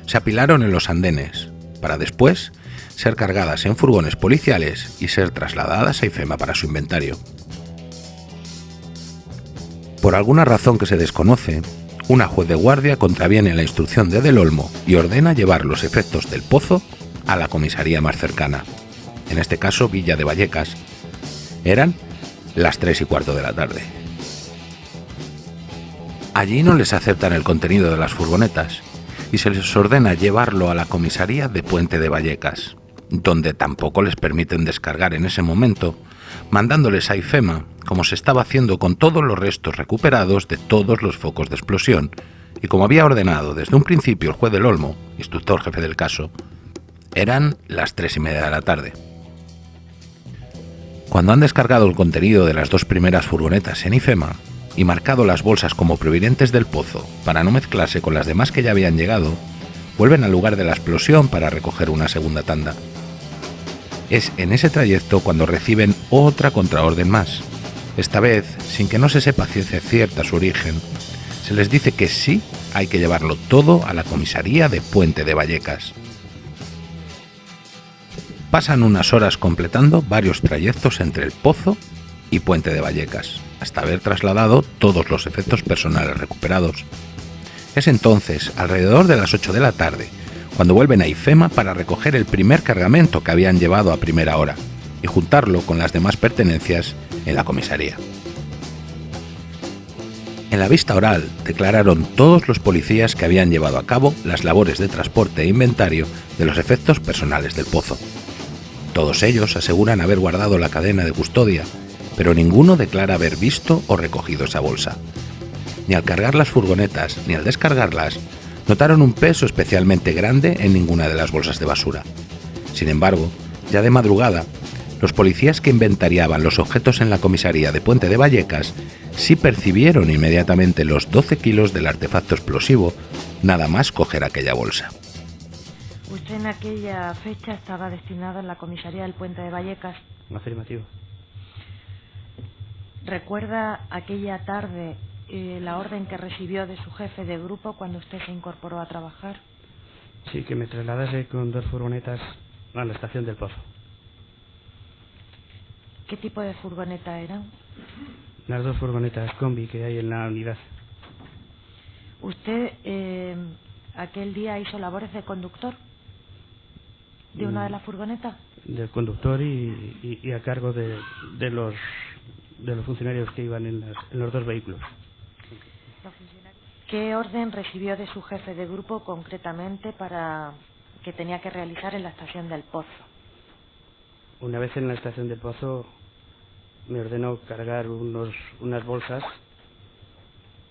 Se apilaron en los andenes, para después ser cargadas en furgones policiales y ser trasladadas a IFEMA para su inventario. Por alguna razón que se desconoce, una juez de guardia contraviene la instrucción de Del Olmo y ordena llevar los efectos del Pozo a la comisaría más cercana, en este caso Villa de Vallecas. Eran las 3:15 de la tarde. Allí no les aceptan el contenido de las furgonetas y se les ordena llevarlo a la comisaría de Puente de Vallecas, donde tampoco les permiten descargar en ese momento, mandándoles a IFEMA, como se estaba haciendo con todos los restos recuperados de todos los focos de explosión, y como había ordenado desde un principio el juez del Olmo, instructor jefe del caso. Eran las 3:30 de la tarde. Cuando han descargado el contenido de las 2 primeras furgonetas en IFEMA y marcado las bolsas como provenientes del Pozo para no mezclarse con las demás que ya habían llegado, vuelven al lugar de la explosión para recoger una segunda tanda. Es en ese trayecto cuando reciben otra contraorden más. Esta vez, sin que no se sepa ciencia cierta su origen, se les dice que sí hay que llevarlo todo a la comisaría de Puente de Vallecas. Pasan unas horas completando varios trayectos entre el Pozo y Puente de Vallecas, hasta haber trasladado todos los efectos personales recuperados. Es entonces, alrededor de las 8 de la tarde, cuando vuelven a IFEMA para recoger el primer cargamento que habían llevado a primera hora y juntarlo con las demás pertenencias en la comisaría. En la vista oral declararon todos los policías que habían llevado a cabo las labores de transporte e inventario de los efectos personales del Pozo. Todos ellos aseguran haber guardado la cadena de custodia, pero ninguno declara haber visto o recogido esa bolsa. Ni al cargar las furgonetas ni al descargarlas notaron un peso especialmente grande en ninguna de las bolsas de basura. Sin embargo, ya de madrugada, los policías que inventariaban los objetos en la comisaría de Puente de Vallecas sí percibieron inmediatamente los 12 kilos del artefacto explosivo, nada más coger aquella bolsa. ¿Usted en aquella fecha estaba destinado en la comisaría del Puente de Vallecas? Afirmativo. ¿Recuerda aquella tarde la orden que recibió de su jefe de grupo cuando usted se incorporó a trabajar? Sí, que me trasladase con 2 furgonetas a la estación del Pozo. ¿Qué tipo de furgoneta eran? Las 2 furgonetas combi que hay en la unidad. ¿Usted aquel día hizo labores de conductor de una de las furgonetas? Del conductor y a cargo de los funcionarios que iban en los 2 vehículos. ¿Qué orden recibió de su jefe de grupo concretamente para que tenía que realizar en la estación del Pozo? Una vez en la estación del Pozo me ordenó cargar unas bolsas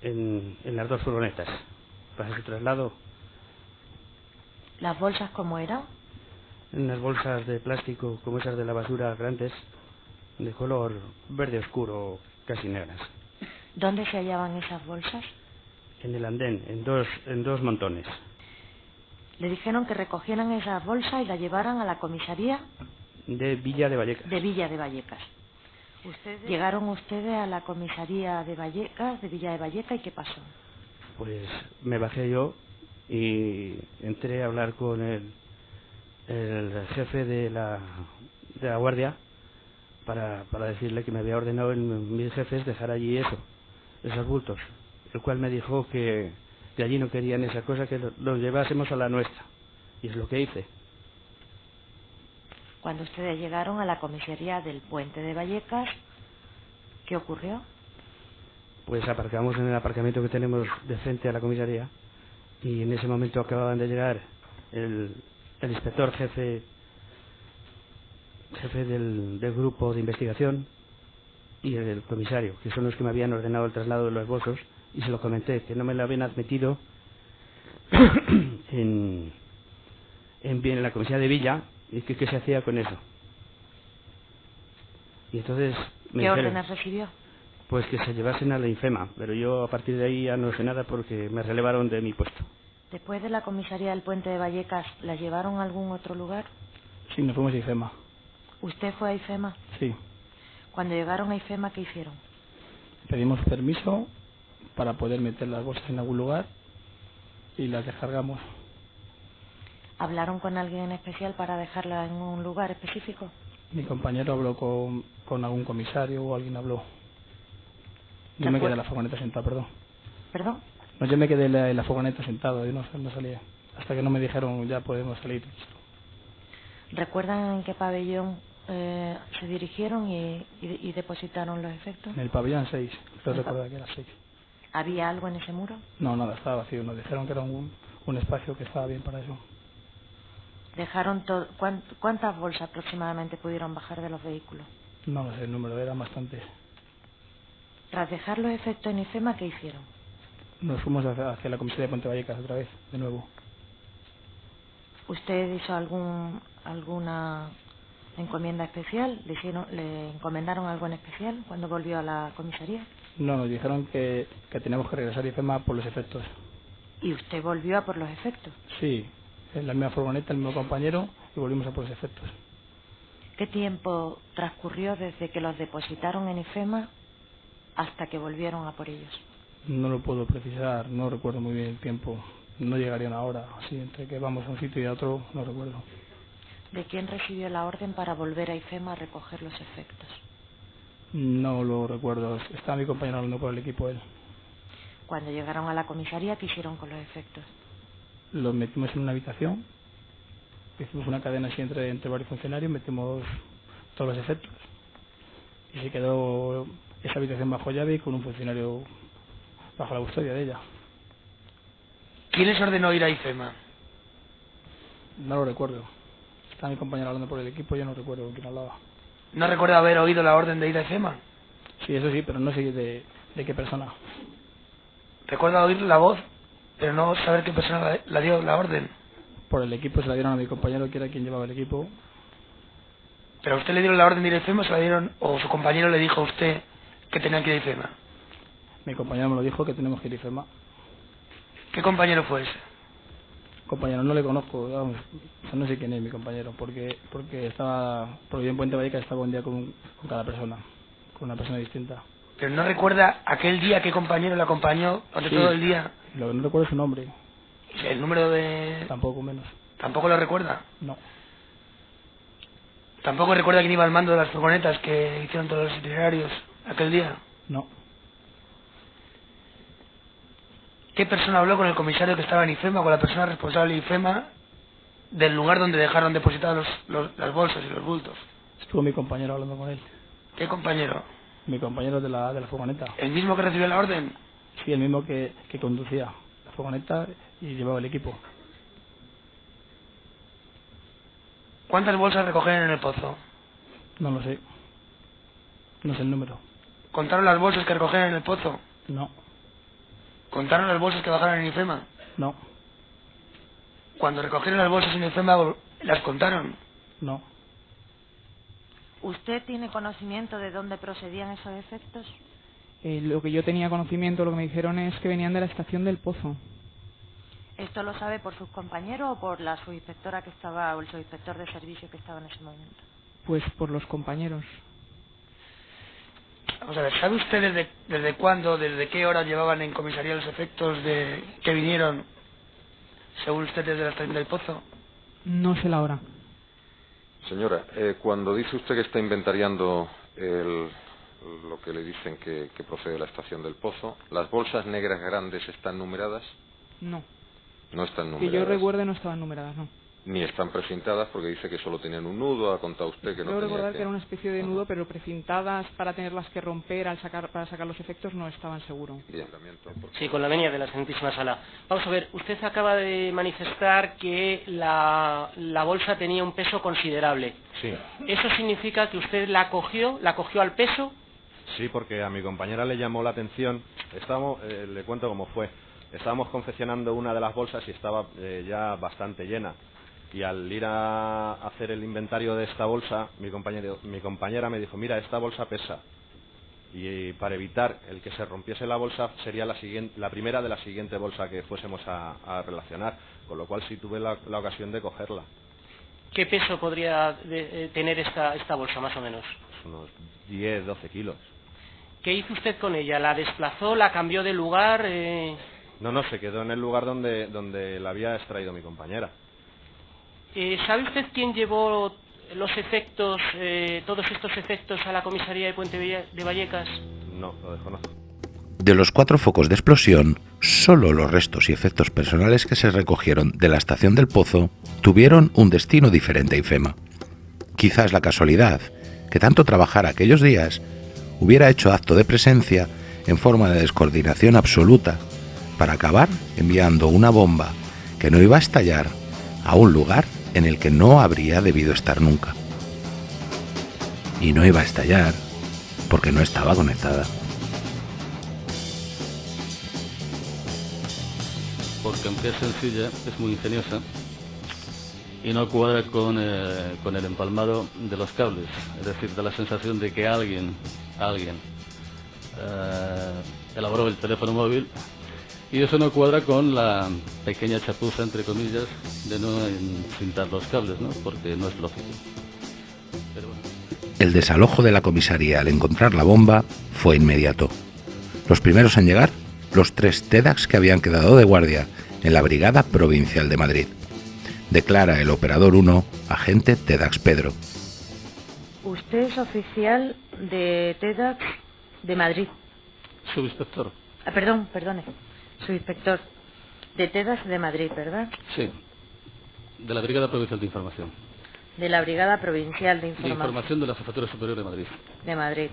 en las 2 furgonetas para su traslado. ¿Las bolsas cómo eran? Unas bolsas de plástico como esas de la basura grandes, de color verde oscuro, casi negras. ¿Dónde se hallaban esas bolsas? En el andén, en dos montones. Le dijeron que recogieran esas bolsas y las llevaran a la comisaría de Villa de Vallecas. De Villa de Vallecas. ¿Llegaron ustedes a la comisaría de Vallecas, de Villa de Vallecas, y qué pasó? Pues me bajé yo y entré a hablar con el jefe de la guardia para decirle que me había ordenado mis jefes dejar allí esos bultos, el cual me dijo que allí no querían esa cosa, que los llevásemos a la nuestra, y es lo que hice. Cuando ustedes llegaron a la comisaría del Puente de Vallecas, ¿qué ocurrió? Pues aparcamos en el aparcamiento que tenemos de frente a la comisaría, y en ese momento acababan de llegar el inspector jefe del grupo de investigación y el comisario, que son los que me habían ordenado el traslado de los bolsos, y se lo comenté, que no me lo habían admitido en la comisaría de Villa, y que qué se hacía con eso. Y entonces me ¿Qué dijeron, órdenes recibió? pues que se llevasen a la Infema, pero yo a partir de ahí ya no sé nada porque me relevaron de mi puesto. Después de la comisaría del Puente de Vallecas, ¿la llevaron a algún otro lugar? Sí, nos fuimos a Ifema. ¿Usted fue a IFEMA? Sí. Cuando llegaron a IFEMA, ¿qué hicieron? Pedimos permiso para poder meter las bolsas en algún lugar y las descargamos. ¿Hablaron con alguien en especial para dejarla en un lugar específico? Mi compañero habló con algún comisario o alguien habló. Yo me quedé en la furgoneta sentado, perdón. ¿Perdón? No, yo me quedé en la furgoneta sentado y no salía. Hasta que no me dijeron ya podemos salir. ¿Recuerdan en qué pabellón se dirigieron y depositaron los efectos? En el pabellón 6, creo recordar que era 6. ¿Había algo en ese muro? No, nada, estaba vacío. Nos dijeron que era un espacio que estaba bien para eso. ¿Dejaron cuántas bolsas aproximadamente pudieron bajar de los vehículos? No lo sé, el número eran bastantes. Tras dejar los efectos en IFEMA, ¿qué hicieron? Nos fuimos hacia la comisaría de Puente Vallecas otra vez, de nuevo. ¿Usted hizo alguna encomienda especial? ¿Le encomendaron algo en especial cuando volvió a la comisaría? No, nos dijeron que teníamos que regresar a IFEMA por los efectos. ¿Y usted volvió a por los efectos? Sí, en la misma furgoneta, el mismo compañero, y volvimos a por los efectos. ¿Qué tiempo transcurrió desde que los depositaron en IFEMA hasta que volvieron a por ellos? No lo puedo precisar, no recuerdo muy bien el tiempo. No llegaría una hora, así, entre que vamos a un sitio y a otro, no recuerdo. ¿De quién recibió la orden para volver a IFEMA a recoger los efectos? No lo recuerdo, estaba mi compañero hablando por el equipo él. Cuando llegaron a la comisaría, ¿qué hicieron con los efectos? Los metimos en una habitación, hicimos una cadena así entre varios funcionarios, metimos todos los efectos y se quedó esa habitación bajo llave y con un funcionario bajo la custodia de ella. ¿Quién les ordenó ir a IFEMA? No lo recuerdo. Estaba mi compañero hablando por el equipo, yo no recuerdo quién hablaba. ¿No recuerda haber oído la orden de ir a IFEMA? Sí, eso sí, pero no sé de qué persona. ¿Recuerda oír la voz, pero no saber qué persona la dio la orden? Por el equipo se la dieron a mi compañero, que era quien llevaba el equipo. ¿Pero a usted le dieron la orden de ir a IFEMA o se la dieron, o su compañero le dijo a usted que tenían que ir a IFEMA? Mi compañero me lo dijo, que tenemos que ir a IFEMA. ¿Qué compañero fue ese? Compañero, no le conozco, vamos, no sé quién es mi compañero, porque yo en Puente Vallecas estaba un día con cada persona, con una persona distinta. ¿Pero no recuerda aquel día qué compañero le acompañó durante todo el día? Lo que no recuerdo es su nombre. ¿El número de...? Tampoco menos. ¿Tampoco lo recuerda? No. ¿Tampoco recuerda quién iba al mando de las furgonetas que hicieron todos los itinerarios aquel día? No. ¿Qué persona habló con el comisario que estaba en IFEMA, con la persona responsable de IFEMA, del lugar donde dejaron depositadas las bolsas y los bultos? Estuvo mi compañero hablando con él. ¿Qué compañero? Mi compañero de la furgoneta. ¿El mismo que recibió la orden? Sí, el mismo que conducía la furgoneta y llevaba el equipo. ¿Cuántas bolsas recogieron en el pozo? No lo sé. No sé el número. ¿Contaron las bolsas que recogieron en el pozo? No. ¿Contaron las bolsas que bajaron en IFEMA? No. Cuando recogieron las bolsas en IFEMA, ¿las contaron? No. ¿Usted tiene conocimiento de dónde procedían esos efectos? Lo que yo tenía conocimiento, lo que me dijeron es que venían de la estación del Pozo. ¿Esto lo sabe por sus compañeros o por la subinspectora que estaba, o el subinspector de servicio que estaba en ese momento? Pues por los compañeros. Vamos a ver, ¿sabe usted desde cuándo, desde qué hora llevaban en comisaría los efectos de que vinieron, según usted, desde la estación del Pozo? No sé la hora. Señora, cuando dice usted que está inventariando lo que le dicen que procede de la estación del Pozo, ¿las bolsas negras grandes están numeradas? No. No están numeradas. Que yo recuerde no estaban numeradas, no. Ni están precintadas porque dice que solo tenían un nudo, ha contado usted que no Creo tenía recordar que era una especie de nudo, pero precintadas para tenerlas que romper para sacar los efectos no estaban seguro. Bien. Sí, con la venia de la Santísima Sala. Vamos a ver, usted acaba de manifestar que la bolsa tenía un peso considerable. Sí. ¿Eso significa que usted la cogió al peso? Sí, porque a mi compañera le llamó la atención. Le cuento cómo fue. Estábamos confeccionando una de las bolsas y estaba ya bastante llena. Y al ir a hacer el inventario de esta bolsa, mi compañera me dijo, mira, esta bolsa pesa. Y para evitar el que se rompiese la bolsa, sería la primera de la siguiente bolsa que fuésemos a relacionar. Con lo cual sí tuve la ocasión de cogerla. ¿Qué peso podría tener esta bolsa, más o menos? Unos 10, 12 kilos. ¿Qué hizo usted con ella? ¿La desplazó? ¿La cambió de lugar? No, se quedó en el lugar donde la había extraído mi compañera. ¿Sabe usted quién llevó los efectos, todos estos efectos a la comisaría de Puente de Vallecas? No, lo desconozco. De los 4 focos de explosión, solo los restos y efectos personales que se recogieron de la estación del Pozo tuvieron un destino diferente a IFEMA. Quizás la casualidad, que tanto trabajar aquellos días, hubiera hecho acto de presencia en forma de descoordinación absoluta para acabar enviando una bomba que no iba a estallar a un lugar en el que no habría debido estar nunca. Y no iba a estallar porque no estaba conectada. Porque aunque es sencilla, es muy ingeniosa y no cuadra con el empalmado de los cables. Es decir, da la sensación de que alguien elaboró el teléfono móvil, y eso no cuadra con la pequeña chapuza, entre comillas, de no encintar los cables, ¿no? Porque no es lógico. Pero bueno. El desalojo de la comisaría al encontrar la bomba fue inmediato. Los primeros en llegar, los 3 TEDx que habían quedado de guardia en la Brigada Provincial de Madrid. Declara el operador 1, agente TEDx Pedro. Usted es oficial de TEDx de Madrid. Subinspector. Perdone. Subinspector de TEDx de Madrid, ¿verdad? Sí. De la Brigada Provincial de Información. De la Brigada Provincial de Información. De Información de la Jefatura Superior de Madrid. De Madrid.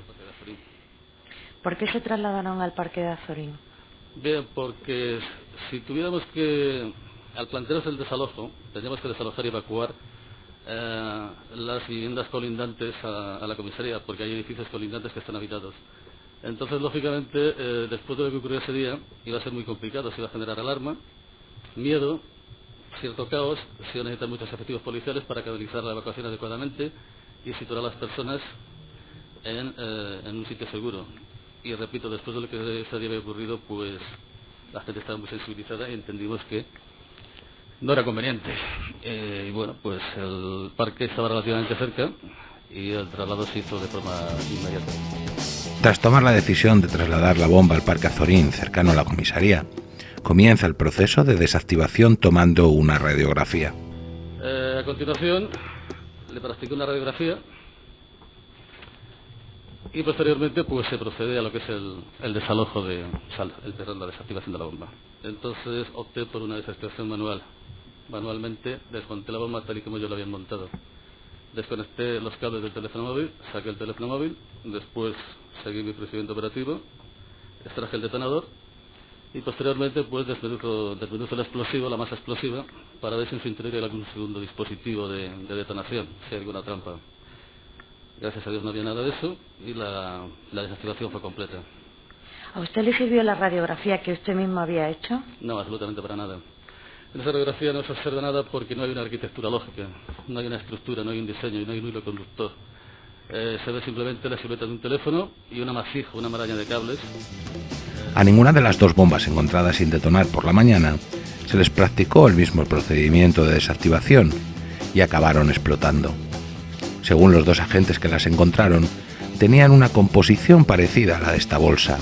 ¿Por qué se trasladaron al Parque de Azorín? Bien, porque si tuviéramos que, al plantearse el desalojo, tendríamos que desalojar y evacuar las viviendas colindantes a la comisaría, porque hay edificios colindantes que están habitados. Entonces, lógicamente, después de lo que ocurrió ese día, iba a ser muy complicado, se iba a generar alarma, miedo, cierto caos, se iban a necesitar muchos efectivos policiales para canalizar la evacuación adecuadamente y situar a las personas en un sitio seguro. Y repito, después de lo que ese día había ocurrido, pues la gente estaba muy sensibilizada y entendimos que no era conveniente. Y bueno, pues el parque estaba relativamente cerca y el traslado se hizo de forma inmediata. Tras tomar la decisión de trasladar la bomba al Parque Azorín, cercano a la comisaría, comienza el proceso de desactivación tomando una radiografía. A continuación, le practicé una radiografía y posteriormente pues se procede a lo que es el desalojo la desactivación de la bomba. Entonces opté por una desactivación manual. Manualmente desmonté la bomba tal y como yo la había montado. Desconecté los cables del teléfono móvil, saqué el teléfono móvil, después seguí mi procedimiento operativo, extraje el detonador y posteriormente pues desmenuzo el explosivo, la masa explosiva, para ver si en su interior hay algún segundo dispositivo de detonación, si hay alguna trampa. Gracias a Dios no había nada de eso y la desactivación fue completa. ¿A usted le sirvió la radiografía que usted mismo había hecho? No, absolutamente para nada. En esa radiografía no se observa nada porque no hay una arquitectura lógica, no hay una estructura, no hay un diseño y no hay un hilo conductor. Se ve simplemente la silueta de un teléfono y una masijo, una maraña de cables. A ninguna de las 2 bombas encontradas sin detonar por la mañana Se les practicó el mismo procedimiento de desactivación y acabaron explotando. Según los dos agentes que las encontraron, tenían una composición parecida a la de esta bolsa,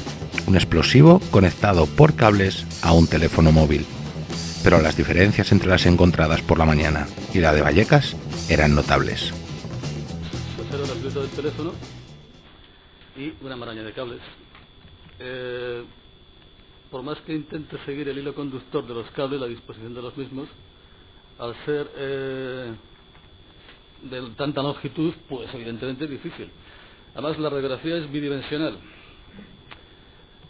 un explosivo conectado por cables a un teléfono móvil. Pero las diferencias entre las encontradas por la mañana y la de Vallecas eran notables. Pues era una pieza del teléfono y una maraña de cables. Por más que intente seguir el hilo conductor de los cables, la disposición de los mismos, al ser de tanta longitud, pues evidentemente es difícil. Además, la radiografía es bidimensional,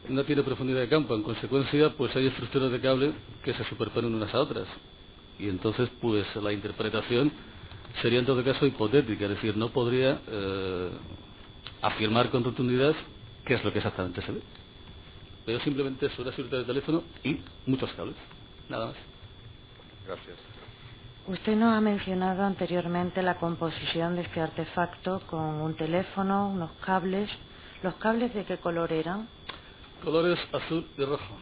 no tiene profundidad de campo, en consecuencia pues hay estructuras de cable que se superponen unas a otras, y entonces pues la interpretación sería en todo caso hipotética, es decir, no podría afirmar con rotundidad qué es lo que exactamente se ve, pero simplemente es una estructura de teléfono y muchos cables, nada más. Gracias. Usted nos ha mencionado anteriormente la composición de este artefacto con un teléfono, unos cables. ¿Los cables de qué color eran? Colores azul y rojo.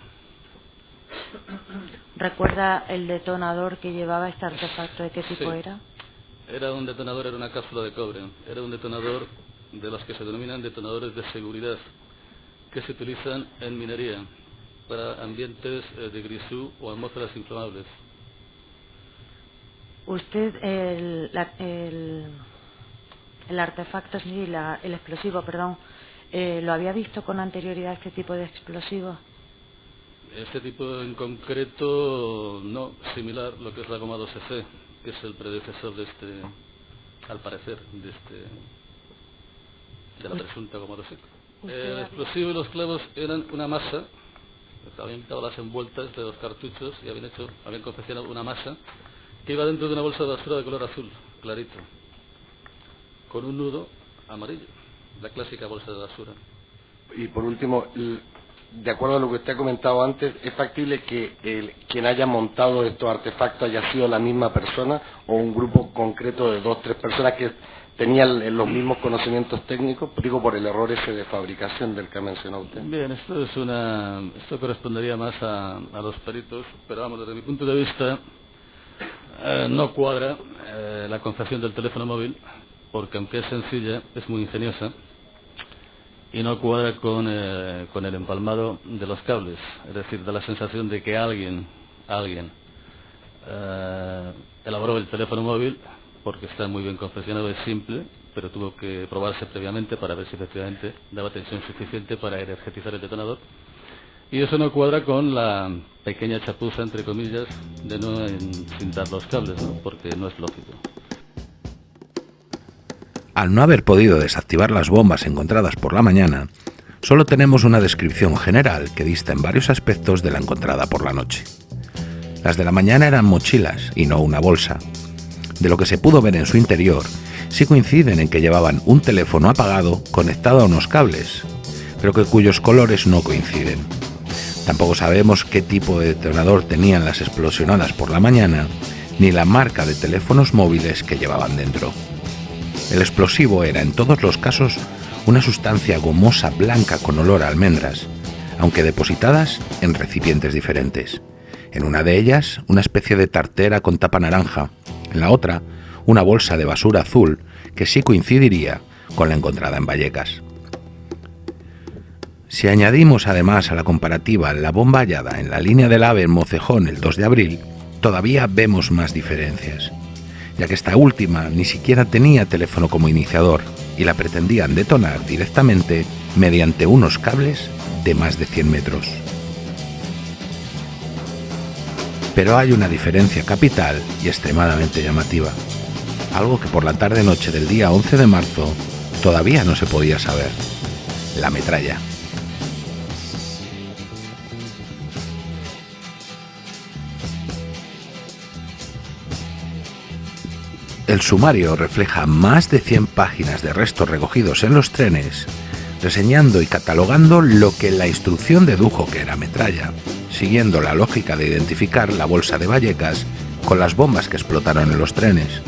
¿Recuerda el detonador que llevaba este artefacto? ¿De qué tipo Sí. era? Era un detonador, era una cápsula de cobre. Era un detonador de los que se denominan detonadores de seguridad, que se utilizan en minería para ambientes de grisú o atmósferas inflamables. Usted, el artefacto, sí, el explosivo, perdón, ¿lo había visto con anterioridad este tipo de explosivo? Este tipo en concreto no, similar lo que es la goma 2C, que es el predecesor de este, al parecer, de la presunta goma 2C. El explosivo y los clavos eran una masa, habían quitado las envueltas de los cartuchos y habían confeccionado una masa que iba dentro de una bolsa de basura de color azul, clarito, con un nudo amarillo, la clásica bolsa de basura. Y por último, de acuerdo a lo que usted ha comentado antes, ¿es factible que quien haya montado estos artefactos haya sido la misma persona o un grupo concreto de 2 o 3 personas que tenían los mismos conocimientos técnicos? Digo, por el error ese de fabricación del que ha mencionado usted. Bien, esto correspondería más a los peritos, pero vamos, desde mi punto de vista no cuadra la confección del teléfono móvil, porque aunque es sencilla, es muy ingeniosa, y no cuadra con el empalmado de los cables. Es decir, da la sensación de que alguien elaboró el teléfono móvil, porque está muy bien confeccionado, es simple, pero tuvo que probarse previamente para ver si efectivamente daba tensión suficiente para energetizar el detonador. Y eso no cuadra con la pequeña chapuza, entre comillas, de no encintar los cables, ¿no? Porque no es lógico. Al no haber podido desactivar las bombas encontradas por la mañana, solo tenemos una descripción general que dista en varios aspectos de la encontrada por la noche. Las de la mañana eran mochilas y no una bolsa. De lo que se pudo ver en su interior, sí coinciden en que llevaban un teléfono apagado conectado a unos cables, pero que cuyos colores no coinciden. Tampoco sabemos qué tipo de detonador tenían las explosionadas por la mañana, ni la marca de teléfonos móviles que llevaban dentro. El explosivo era en todos los casos una sustancia gomosa blanca con olor a almendras, aunque depositadas en recipientes diferentes. En una de ellas, una especie de tartera con tapa naranja, en la otra, una bolsa de basura azul que sí coincidiría con la encontrada en Vallecas. Si añadimos además a la comparativa la bomba hallada en la línea del AVE en Mocejón el 2 de abril, todavía vemos más diferencias, ya que esta última ni siquiera tenía teléfono como iniciador y la pretendían detonar directamente mediante unos cables de más de 100 metros. Pero hay una diferencia capital y extremadamente llamativa, algo que por la tarde-noche del día 11 de marzo todavía no se podía saber: la metralla. El sumario refleja más de 100 páginas de restos recogidos en los trenes, reseñando y catalogando lo que la instrucción dedujo que era metralla, siguiendo la lógica de identificar la bolsa de Vallecas con las bombas que explotaron en los trenes.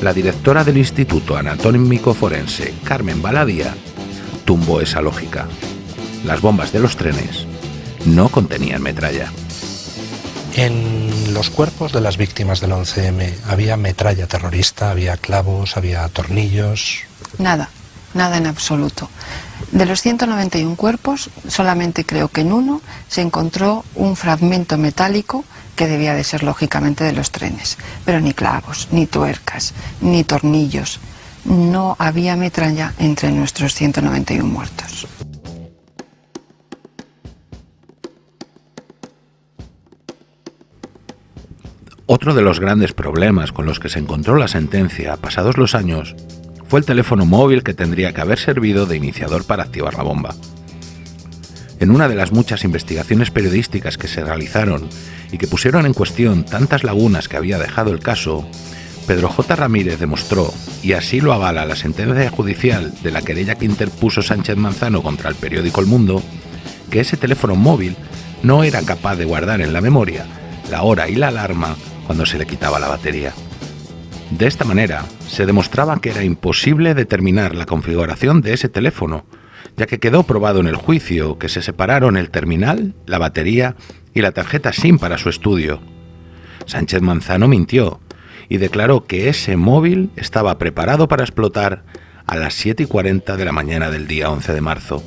La directora del Instituto Anatómico Forense, Carmen Baladía, tumbó esa lógica. Las bombas de los trenes no contenían metralla. En los cuerpos de las víctimas del 11M, ¿había metralla terrorista, había clavos, había tornillos? Nada, nada en absoluto. De los 191 cuerpos, solamente creo que en uno se encontró un fragmento metálico que debía de ser lógicamente de los trenes, pero ni clavos, ni tuercas, ni tornillos. No había metralla entre nuestros 191 muertos. Otro de los grandes problemas con los que se encontró la sentencia pasados los años fue el teléfono móvil que tendría que haber servido de iniciador para activar la bomba. En una de las muchas investigaciones periodísticas que se realizaron y que pusieron en cuestión tantas lagunas que había dejado el caso, Pedro J. Ramírez demostró, y así lo avala la sentencia judicial de la querella que interpuso Sánchez Manzano contra el periódico El Mundo, que ese teléfono móvil no era capaz de guardar en la memoria la hora y la alarma cuando se le quitaba la batería. De esta manera, se demostraba que era imposible determinar la configuración de ese teléfono, ya que quedó probado en el juicio que se separaron el terminal, la batería y la tarjeta SIM para su estudio. Sánchez Manzano mintió y declaró que ese móvil estaba preparado para explotar a las 7:40 de la mañana del día 11 de marzo.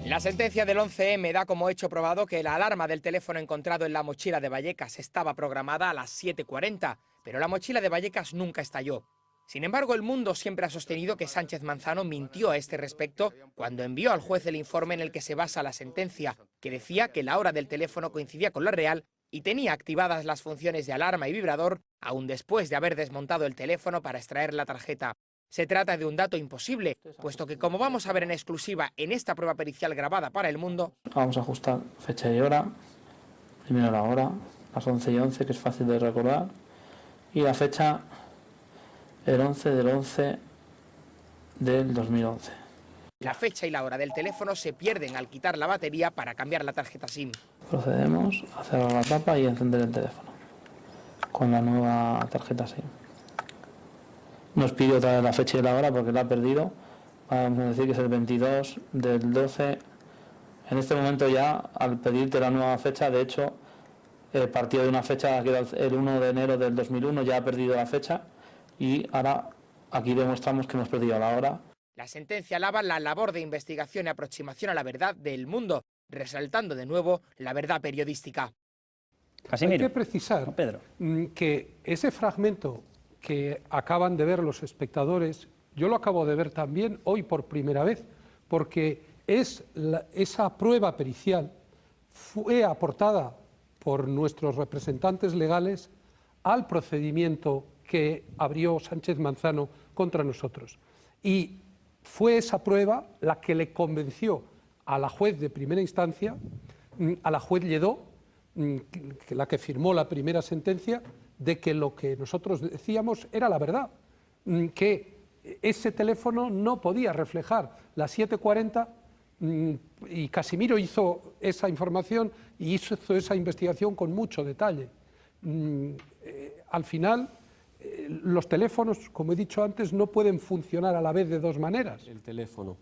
La sentencia del 11M da como hecho probado que la alarma del teléfono encontrado en la mochila de Vallecas estaba programada a las 7:40, pero la mochila de Vallecas nunca estalló. Sin embargo, El Mundo siempre ha sostenido que Sánchez Manzano mintió a este respecto cuando envió al juez el informe en el que se basa la sentencia, que decía que la hora del teléfono coincidía con la real y tenía activadas las funciones de alarma y vibrador, aún después de haber desmontado el teléfono para extraer la tarjeta. Se trata de un dato imposible, puesto que, como vamos a ver en exclusiva en esta prueba pericial grabada para El Mundo... Vamos a ajustar fecha y hora. Primero la hora, las 11:11, que es fácil de recordar. Y la fecha, el 11 del 11 del 2011. La fecha y la hora del teléfono se pierden al quitar la batería para cambiar la tarjeta SIM. Procedemos a cerrar la tapa y encender el teléfono con la nueva tarjeta SIM. Nos pide otra vez la fecha y la hora porque la ha perdido. Vamos a decir que es el 22 del 12. En este momento ya, al pedirte la nueva fecha, de hecho, partió de una fecha que era el 1 de enero del 2001, ya ha perdido la fecha y ahora aquí demostramos que hemos perdido la hora. La sentencia alaba la labor de investigación y aproximación a la verdad de El Mundo, resaltando de nuevo la verdad periodística. Hay que precisar que ese fragmento que acaban de ver los espectadores, yo lo acabo de ver también hoy por primera vez, porque esa prueba pericial fue aportada por nuestros representantes legales al procedimiento que abrió Sánchez Manzano contra nosotros. Y fue esa prueba la que le convenció a la juez de primera instancia, a la juez Lledó, la que firmó la primera sentencia, de que lo que nosotros decíamos era la verdad, que ese teléfono no podía reflejar las 7:40 y Casimiro hizo esa información y hizo esa investigación con mucho detalle. Al final, los teléfonos, como he dicho antes, no pueden funcionar a la vez de dos maneras. El teléfono.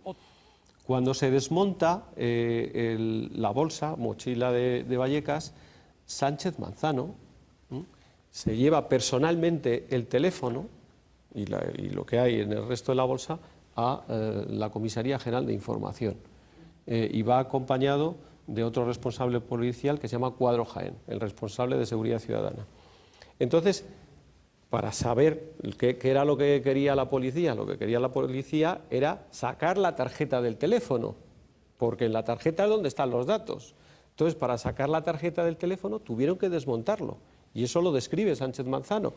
Cuando se desmonta la bolsa, mochila de Vallecas, Sánchez Manzano se lleva personalmente el teléfono y lo que hay en el resto de la bolsa a la Comisaría General de Información y va acompañado de otro responsable policial que se llama Cuadro Jaén, el responsable de Seguridad Ciudadana. Entonces, para saber qué era lo que quería la policía, lo que quería la policía era sacar la tarjeta del teléfono, porque en la tarjeta es donde están los datos. Entonces, para sacar la tarjeta del teléfono tuvieron que desmontarlo. Y eso lo describe Sánchez Manzano,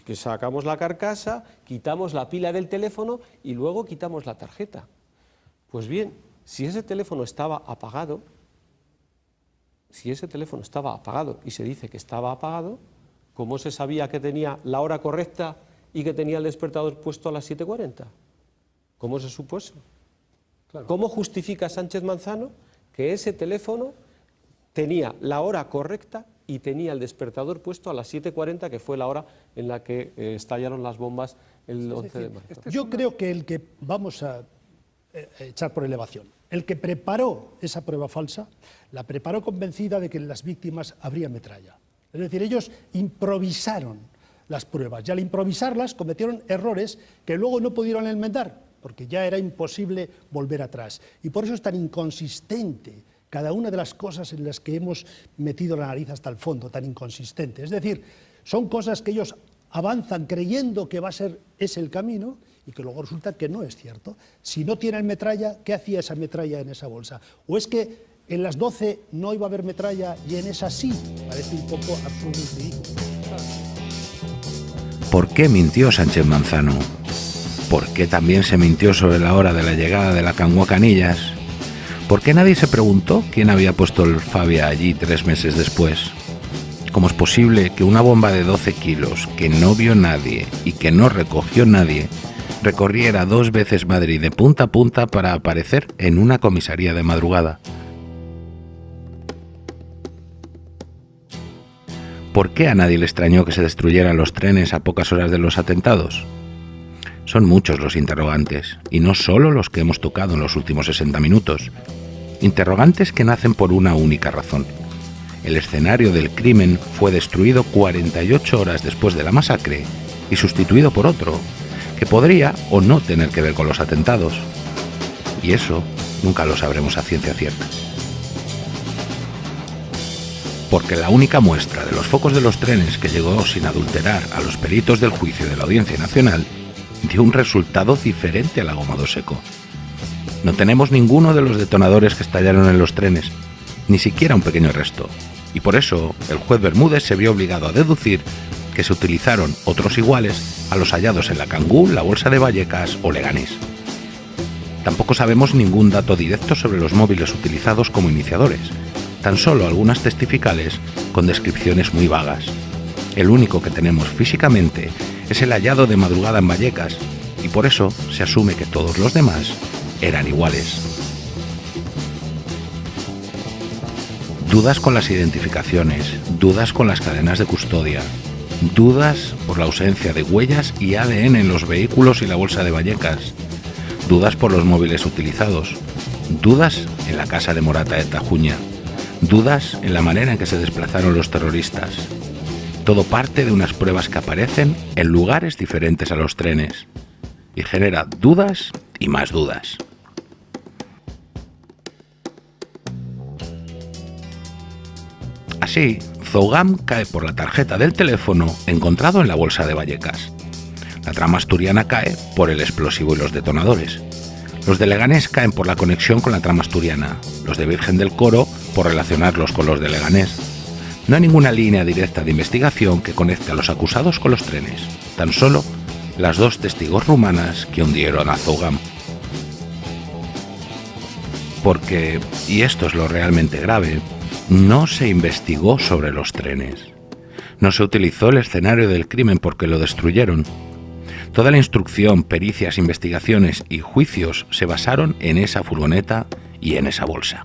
que sacamos la carcasa, quitamos la pila del teléfono y luego quitamos la tarjeta. Pues bien, si ese teléfono estaba apagado, y se dice que estaba apagado, ¿cómo se sabía que tenía la hora correcta y que tenía el despertador puesto a las 7:40? ¿Cómo se supo eso? Claro. ¿Cómo justifica Sánchez Manzano que ese teléfono tenía la hora correcta y tenía el despertador puesto a las 7:40, que fue la hora en la que estallaron las bombas el 11 de marzo? Yo creo que el que, vamos a echar por elevación, el que preparó esa prueba falsa, la preparó convencida de que en las víctimas habría metralla. Es decir, ellos improvisaron las pruebas y al improvisarlas cometieron errores que luego no pudieron enmendar, porque ya era imposible volver atrás. Y por eso es tan inconsistente cada una de las cosas en las que hemos metido la nariz hasta el fondo, tan inconsistente. Es decir, son cosas que ellos avanzan creyendo que es el camino y que luego resulta que no es cierto. Si no tienen metralla, ¿qué hacía esa metralla en esa bolsa? ¿O es que en las 12 no iba a haber metralla y en esa sí? Parece un poco absurdo y ridículo. ¿Por qué mintió Sánchez Manzano? ¿Por qué también se mintió sobre la hora de la llegada de la Cangua Canillas? ¿Por qué nadie se preguntó quién había puesto el Fabia allí 3 meses después? ¿Cómo es posible que una bomba de 12 kilos que no vio nadie y que no recogió nadie recorriera 2 veces Madrid de punta a punta para aparecer en una comisaría de madrugada? ¿Por qué a nadie le extrañó que se destruyeran los trenes a pocas horas de los atentados? Son muchos los interrogantes, y no solo los que hemos tocado en los últimos 60 minutos. Interrogantes que nacen por una única razón. El escenario del crimen fue destruido 48 horas después de la masacre y sustituido por otro, que podría o no tener que ver con los atentados. Y eso nunca lo sabremos a ciencia cierta. Porque la única muestra de los focos de los trenes que llegó sin adulterar a los peritos del juicio de la Audiencia Nacional dio un resultado diferente al agomado seco. No tenemos ninguno de los detonadores que estallaron en los trenes, ni siquiera un pequeño resto, y por eso el juez Bermúdez se vio obligado a deducir que se utilizaron otros iguales a los hallados en la Cangú, la Bolsa de Vallecas o Leganés. Tampoco sabemos ningún dato directo sobre los móviles utilizados como iniciadores, tan solo algunas testificales con descripciones muy vagas. El único que tenemos físicamente es el hallado de madrugada en Vallecas, y por eso se asume que todos los demás eran iguales. Dudas con las identificaciones, dudas con las cadenas de custodia, dudas por la ausencia de huellas y ADN en los vehículos y la bolsa de Vallecas, dudas por los móviles utilizados, dudas en la casa de Morata de Tajuña, dudas en la manera en que se desplazaron los terroristas. Todo parte de unas pruebas que aparecen en lugares diferentes a los trenes y genera dudas y más dudas. Así, Zogam cae por la tarjeta del teléfono encontrado en la bolsa de Vallecas. La trama asturiana cae por el explosivo y los detonadores. Los de Leganés caen por la conexión con la trama asturiana, los de Virgen del Coro por relacionarlos con los de Leganés. No hay ninguna línea directa de investigación que conecte a los acusados con los trenes, tan solo las 2 testigos rumanas que hundieron a Zogam. Porque, y esto es lo realmente grave, no se investigó sobre los trenes. No se utilizó el escenario del crimen porque lo destruyeron. Toda la instrucción, pericias, investigaciones y juicios se basaron en esa furgoneta y en esa bolsa.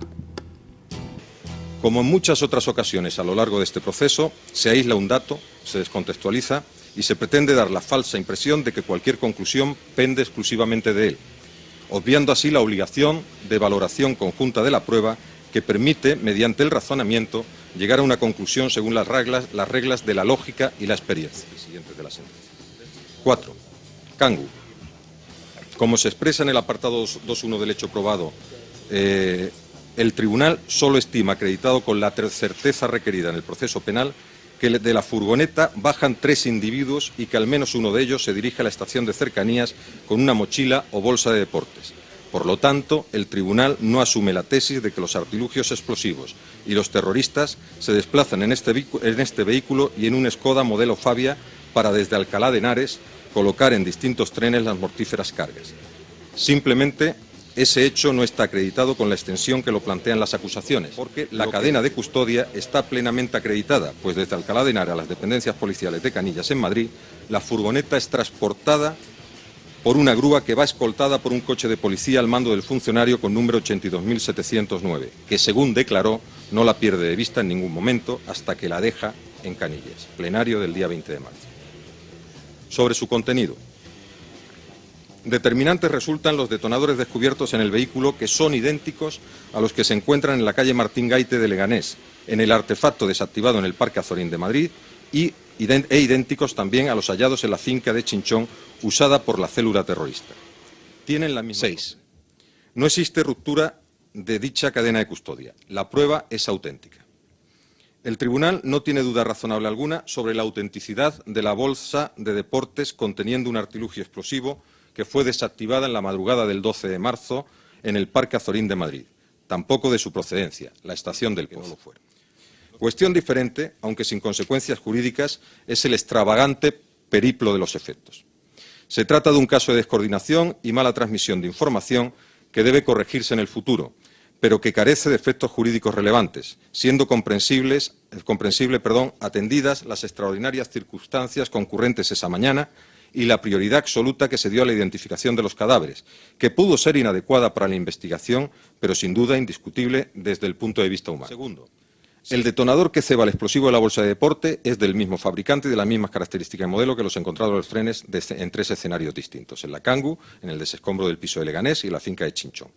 Como en muchas otras ocasiones a lo largo de este proceso, se aísla un dato, se descontextualiza y se pretende dar la falsa impresión de que cualquier conclusión pende exclusivamente de él, obviando así la obligación de valoración conjunta de la prueba que permite, mediante el razonamiento, llegar a una conclusión según las reglas de la lógica y la experiencia. Siguiente de la sentencia. 4. Cangú. Como se expresa en el apartado 2.1 del hecho probado, el tribunal solo estima, acreditado con la certeza requerida en el proceso penal, que de la furgoneta bajan 3 individuos y que al menos uno de ellos se dirige a la estación de cercanías con una mochila o bolsa de deportes. Por lo tanto, el tribunal no asume la tesis de que los artilugios explosivos y los terroristas se desplazan en este vehículo y en un Skoda modelo Fabia para desde Alcalá de Henares colocar en distintos trenes las mortíferas cargas. Simplemente, ese hecho no está acreditado con la extensión que lo plantean las acusaciones, porque la cadena de custodia está plenamente acreditada, pues desde Alcalá de Henares a las dependencias policiales de Canillas en Madrid, la furgoneta es transportada por una grúa que va escoltada por un coche de policía al mando del funcionario con número 82.709, que según declaró no la pierde de vista en ningún momento hasta que la deja en Canillas, plenario del día 20 de marzo. Sobre su contenido. Determinantes resultan los detonadores descubiertos en el vehículo, que son idénticos a los que se encuentran en la calle Martín Gaite de Leganés, en el artefacto desactivado en el Parque Azorín de Madrid e idénticos también a los hallados en la finca de Chinchón usada por la célula terrorista. Tienen la misma. 6. No existe ruptura de dicha cadena de custodia. La prueba es auténtica. El tribunal no tiene duda razonable alguna sobre la autenticidad de la bolsa de deportes conteniendo un artilugio explosivo que fue desactivada en la madrugada del 12 de marzo en el Parque Azorín de Madrid. Tampoco de su procedencia, la estación del Pozo. Cuestión diferente, aunque sin consecuencias jurídicas, es el extravagante periplo de los efectos. Se trata de un caso de descoordinación y mala transmisión de información que debe corregirse en el futuro, pero que carece de efectos jurídicos relevantes, siendo comprensible, atendidas las extraordinarias circunstancias concurrentes esa mañana y la prioridad absoluta que se dio a la identificación de los cadáveres, que pudo ser inadecuada para la investigación, pero sin duda indiscutible desde el punto de vista humano. Segundo, el detonador que ceba el explosivo de la bolsa de deporte es del mismo fabricante y de las mismas características de modelo que los encontrados en los trenes en 3 escenarios distintos, en la Cangu, en el desescombro del piso de Leganés y en la finca de Chinchón.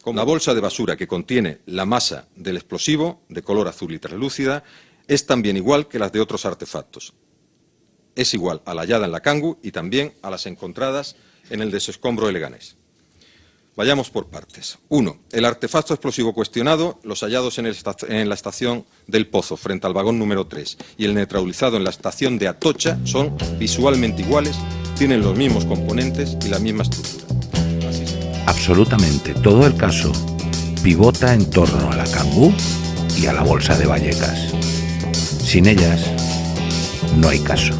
La bolsa de basura que contiene la masa del explosivo, de color azul y translúcida, es también igual que las de otros artefactos. Es igual a la hallada en la Cangu y también a las encontradas en el desescombro de Leganés. Vayamos por partes. 1. El artefacto explosivo cuestionado, los hallados en la estación del Pozo, frente al vagón número 3, y el neutralizado en la estación de Atocha son visualmente iguales, tienen los mismos componentes y la misma estructura. Absolutamente todo el caso pivota en torno a la Cangu y a la bolsa de Vallecas. Sin ellas, no hay caso.